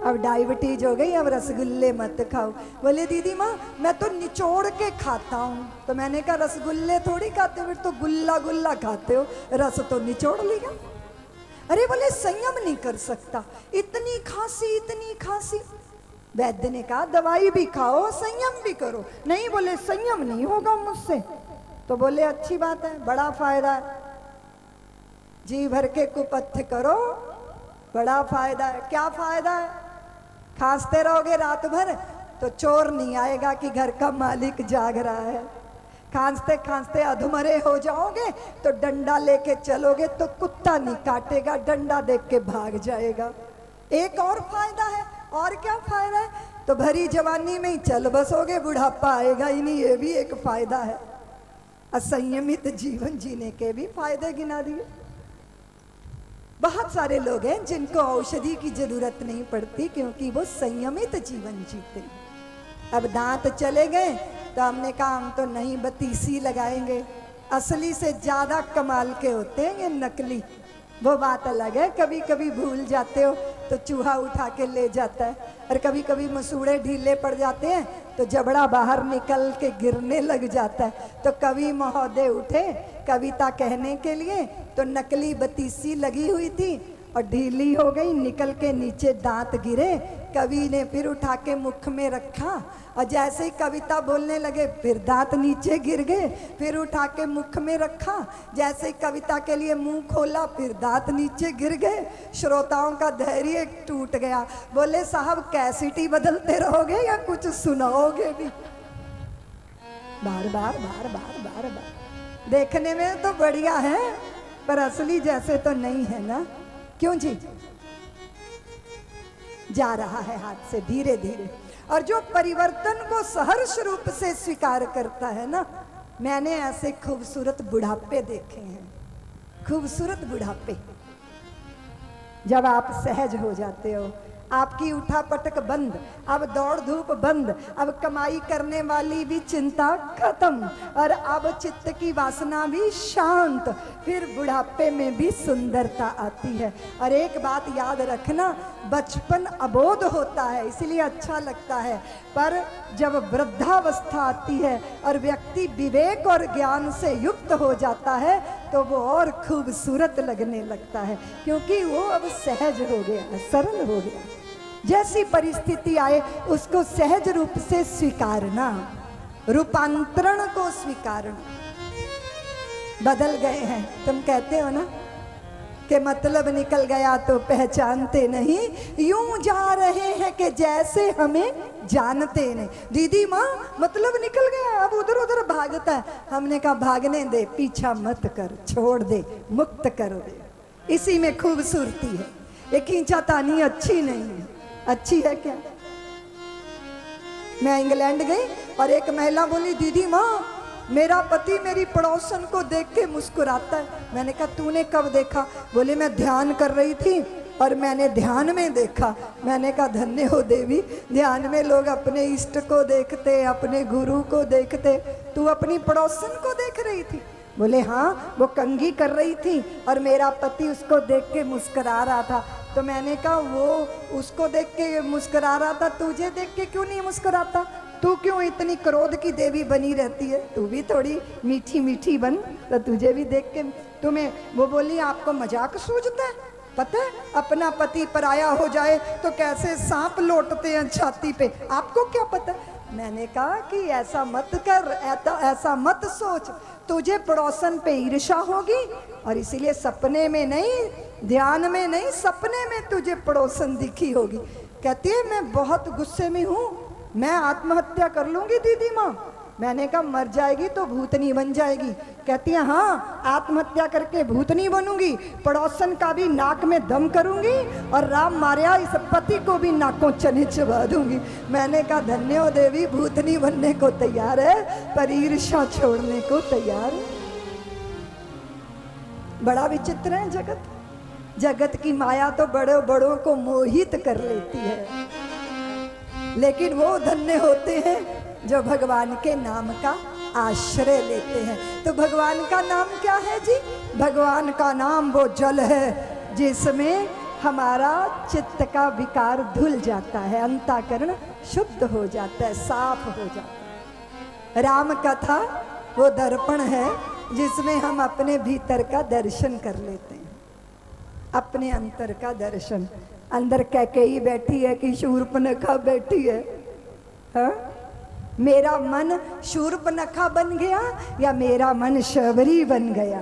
अब डायबिटीज हो गई, अब रसगुल्ले मत खाओ। बोले दीदी माँ मैं तो निचोड़ के खाता हूँ। तो मैंने कहा रसगुल्ले थोड़ी खाते हो, फिर तो गुल्ला गुल्ला खाते हो, रस तो निचोड़ लिया। अरे बोले संयम नहीं कर सकता, इतनी खांसी इतनी खांसी। वैद्य ने कहा दवाई भी खाओ संयम भी करो। नहीं बोले संयम नहीं होगा मुझसे। तो बोले अच्छी बात है, बड़ा फायदा है, जी भर के कुपथ्य करो, बड़ा फायदा है। क्या फायदा है? खांसते रहोगे रात भर तो चोर नहीं आएगा कि घर का मालिक जाग रहा है। खांसते खांसते अधमरे हो जाओगे तो डंडा लेके चलोगे तो कुत्ता नहीं काटेगा, डंडा देख के भाग जाएगा। एक और फायदा है। और क्या फायदा है? तो भरी जवानी में ही चल बसोगे, बुढ़ापा आएगा ही नहीं, ये भी एक फायदा है। असंयमित जीवन जीने के भी फायदे गिना दिए। बहुत सारे लोग हैं जिनको औषधि की जरूरत नहीं पड़ती क्योंकि वो संयमित जीवन जीते हैं। अब दांत चले गए तो हमने कहा हम तो नहीं बतीसी लगाएंगे, असली से ज्यादा कमाल के होते हैं ये नकली। वो बात अलग है, कभी कभी भूल जाते हो तो चूहा उठा के ले जाता है, और कभी कभी मसूड़े ढीले पड़ जाते हैं तो जबड़ा बाहर निकल के गिरने लग जाता है। तो कवि महोदय उठे कविता कहने के लिए तो नकली बतीसी लगी हुई थी और ढीली हो गई, निकल के नीचे दांत गिरे। कवि ने फिर उठा के मुख में रखा और जैसे ही कविता बोलने लगे फिर दांत नीचे गिर गए, फिर उठा के मुख में रखा, जैसे ही कविता के लिए मुंह खोला फिर दांत नीचे गिर गए। श्रोताओं का धैर्य टूट गया। बोले साहब कैसेटी बदलते रहोगे या कुछ सुनाओगे भी? बार बार बार बार बार बार। देखने में तो बढ़िया है पर असली जैसे तो नहीं है ना। क्यों जी? जा रहा है हाथ से धीरे धीरे। और जो परिवर्तन को सहर्ष रूप से स्वीकार करता है ना, मैंने ऐसे खूबसूरत बुढ़ापे देखे हैं, खूबसूरत बुढ़ापे। जब आप सहज हो जाते हो, आपकी उठा पटक बंद, अब दौड़ धूप बंद, अब कमाई करने वाली भी चिंता खत्म और अब चित्त की वासना भी शांत, फिर बुढ़ापे में भी सुंदरता आती है। और एक बात याद रखना, बचपन अबोध होता है इसलिए अच्छा लगता है, पर जब वृद्धावस्था आती है और व्यक्ति विवेक और ज्ञान से युक्त हो जाता है तो वो और खूबसूरत लगने लगता है, क्योंकि वो अब सहज हो गया, सरल हो गया। जैसी परिस्थिति आए उसको सहज रूप से स्वीकारना, रूपांतरण को स्वीकारना। बदल गए हैं, तुम कहते हो ना कि मतलब निकल गया तो पहचानते नहीं, यूं जा रहे हैं कि जैसे हमें जानते नहीं। दीदी माँ मतलब निकल गया, अब उधर उधर भागता है। हमने कहा भागने दे, पीछा मत कर, छोड़ दे, मुक्त कर दे। इसी में खूबसूरती है। ये खींचातानी अच्छी नहीं है। अच्छी है क्या? मैं इंग्लैंड गई और एक महिला बोली, दीदी माँ मेरा पति मेरी पड़ोसन को देख के मुस्कुराता है। मैंने कहा तूने कब देखा? बोले मैं ध्यान कर रही थी और मैंने ध्यान में देखा। मैंने कहा धन्य हो देवी, ध्यान में लोग अपने इष्ट को देखते, अपने गुरु को देखते, तू अपनी पड़ोसन को देख रही थी? बोले हाँ, वो कंघी कर रही थी और मेरा पति उसको देख के मुस्कुरा रहा था। तो मैंने कहा वो उसको देख के मुस्कुरा रहा था, तुझे देख के क्यों नहीं मुस्कुराता? तू क्यों इतनी क्रोध की देवी बनी रहती है? तू भी थोड़ी मीठी मीठी बन, तो तुझे भी देख के तुम्हें। वो बोली आपको मजाक सूझता है? पता है अपना पति पराया हो जाए तो कैसे सांप लौटते हैं छाती पे, आपको क्या पता? मैंने कहा कि ऐसा मत कर, ऐसा मत सोच, तुझे पड़ोसन पे ईर्ष्या होगी और इसीलिए सपने में नहीं, ध्यान में नहीं, सपने में तुझे पड़ोसन दिखी होगी। कहती है मैं बहुत गुस्से में हूँ, मैं आत्महत्या कर लूंगी दीदी माँ। मैंने कहा मर जाएगी तो भूतनी बन जाएगी। कहती है हाँ, आत्महत्या करके भूतनी बनूंगी, पड़ोसन का भी नाक में दम करूंगी और राम मारिया इस पति को भी नाकों चने चबा दूंगी। मैंने कहा धन्य हो देवी, भूतनी बनने को तैयार है पर ईर्ष्या छोड़ने को तैयार है। बड़ा विचित्र है जगत। जगत की माया तो बड़े बड़ों को मोहित कर लेती है, लेकिन वो धन्य होते हैं जो भगवान के नाम का आश्रय लेते हैं। तो भगवान का नाम क्या है जी? भगवान का नाम वो जल है जिसमें हमारा चित्त का विकार धुल जाता है, अंतःकरण शुद्ध हो जाता है, साफ हो जाता है। राम कथा वो दर्पण है जिसमें हम अपने भीतर का दर्शन कर लेते हैं, अपने अंतर का दर्शन। अंदर कैकेयी बैठी है कि शूर्पणखा बैठी है? हाँ? मेरा मन शूर्पणखा बन गया या मेरा मन शबरी बन गया?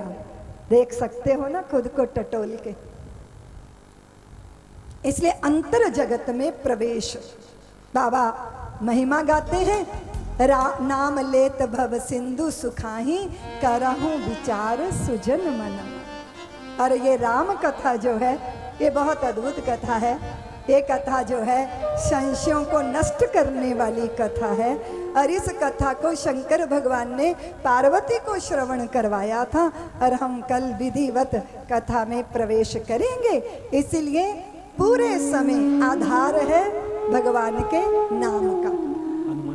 देख सकते हो ना खुद को टटोल के। इसलिए अंतर जगत में प्रवेश। बाबा महिमा गाते हैं, नाम लेत भव सिंधु सुखाही, करहूं विचार सुजन मन। और ये राम कथा जो है ये बहुत अद्भुत कथा है। ये कथा जो है संशयों को नष्ट करने वाली कथा है। और इस कथा को शंकर भगवान ने पार्वती को श्रवण करवाया था और हम कल विधिवत कथा में प्रवेश करेंगे। इसलिए पूरे समय आधार है भगवान के नाम का,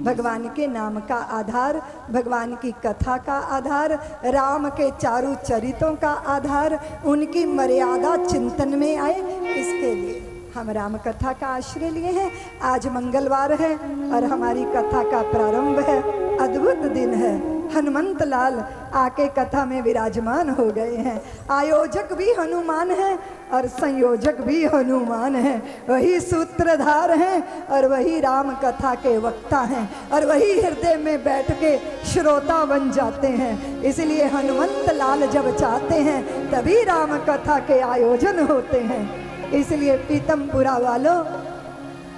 भगवान के नाम का आधार, भगवान की कथा का आधार, राम के चारों चरितों का आधार, उनकी मर्यादा चिंतन में आए, इसके लिए हम राम कथा का आश्रय लिए हैं। आज मंगलवार है और हमारी कथा का प्रारंभ है। अद्भुत दिन है। हनुमंत लाल आके कथा में विराजमान हो गए हैं। आयोजक भी हनुमान है और संयोजक भी हनुमान है। वही सूत्रधार हैं और वही राम कथा के वक्ता हैं और वही हृदय में बैठ के श्रोता बन जाते हैं। इसलिए हनुमंत लाल जब चाहते हैं तभी राम कथा के आयोजन होते हैं। इसलिए पीतमपुरा वालों,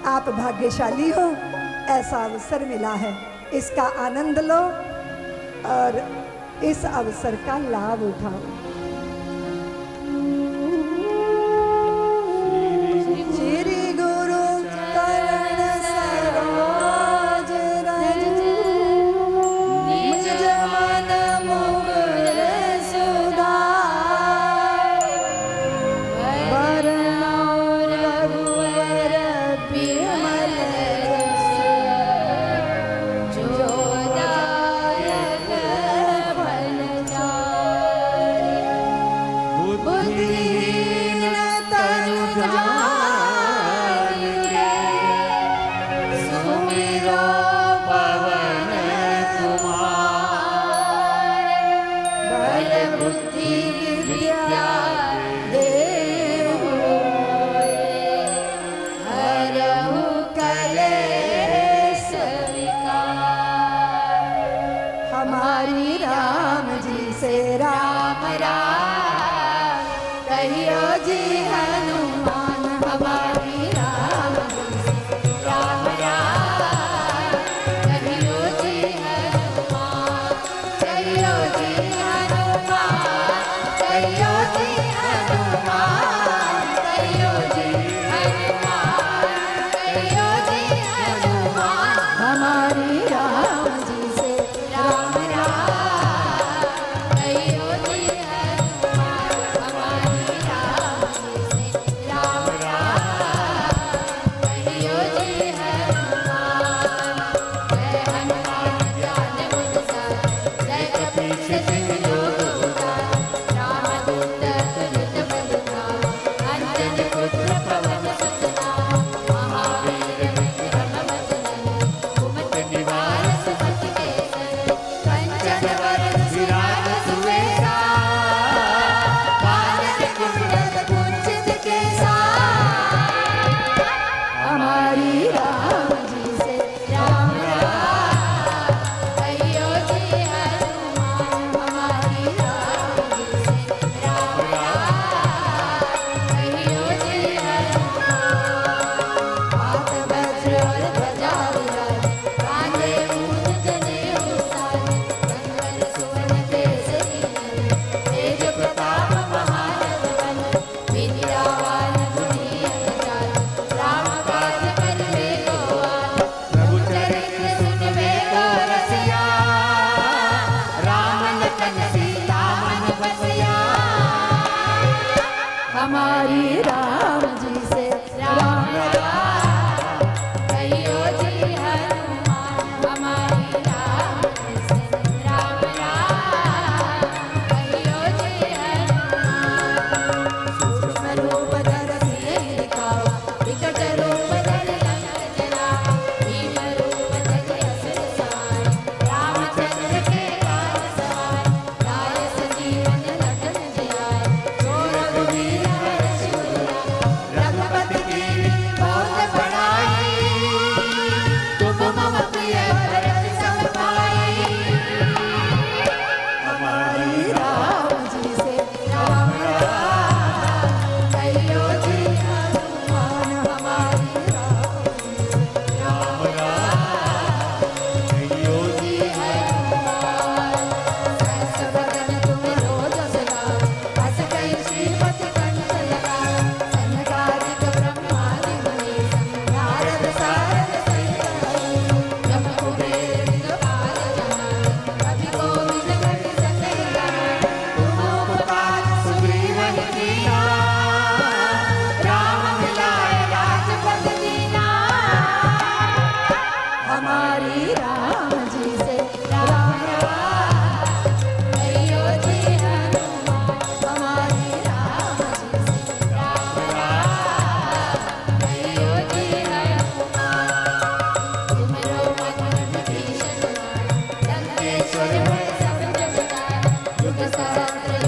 आप भाग्यशाली हो, ऐसा अवसर मिला है, इसका आनंद लो और इस अवसर का लाभ उठाओ। श्री गुरु चरण सरोज रज, निज मन मुकुर सुधार, वरणो रघुवर बिमल जस, जो दायक फलचारि। बुद्धि विद्या देहु हरहु कलेश विकार। हमारी राम जी से राम राम कहियो जी हनुमान। हमारी राम जी से राम राम कहियो जी हनुमान, कहियो जी हनुमान, कहियो जी हनुमान, कहियो जी हनुमान, कहियो जी हनुमान। हमारी राम जी से राम राम कहियो जी हनुमान, हमारी राम जी से राम राम कहियो जी हनुमान। जय हनुमान ज्ञान गुण सागर, जय कपीश तिहुँ लोक उजागर। रामदूत तुलित बलधामा, अंजनी पुत्र पवन सुत नामा। महावीर विक्रम बजरंगी, कुमति निवार सुमति के संगी। कंचन वरन विराज सुवेशा, कानन कुंडल कुंचित केसा। हमारी राम जी से राम राम कहियो जी हनुमान, हमारी राम जी से राम राम कहियो जी हनुमान। हाथ वज्र और ध्वजा विराजे, कांधे मूंज जनेऊ साजे। कंगन सुवन केसरी नंदन, तेज प्रताप महाजगवंदन। विद्यावान गुणी अति चातुर, राम काज करिबे को आतुर। प्रभु चरित्र सुनिबे को रसिया, राम लखन सीता मन बसिया। हमारी राम जी से राम राम कहियो जी हनुमान, हमारी राम जी से राम राम कहियो जी हनुमान। सूक्ष्म रूप धर सियहि दिखावा, विकट रूप धरि लंक जरावा। भीम रूप धरि असुर सहारे, रामचंद्र के काज सवारे। लाए संजीवन लखन जियाए, जो रघुवीर हरषि उजियारे। रघुपति कीन्ही बहुत बड़ाई, तुम मम प्रिय भरत सम भाई। हमारी राम जी से राम राम कहियो जी हनुमान, हमारी राम जी से राम राम कहियो जी हनुमान। सहस बदन तुम रोजस लाए, हस कहि श्रीपति कंठ लगाए। सनकादिक ब्रह्मादि मुनीस, नारद सारद सहित अहीस। जम कुबेर दिगपाल जहान, कवि कोविद कहि सके गान। तुम उपकार सुग्रीव कीना, राम मिलाए राजपद दीना। हमारी राम जी से राम राम कहियो जी हनुमान, हमारी राम जी से राम राम कहियो जी हनुमान। तुमरो मन विभीषण माना, लंकेश्वर भय सब जग जाना। युग सहस्र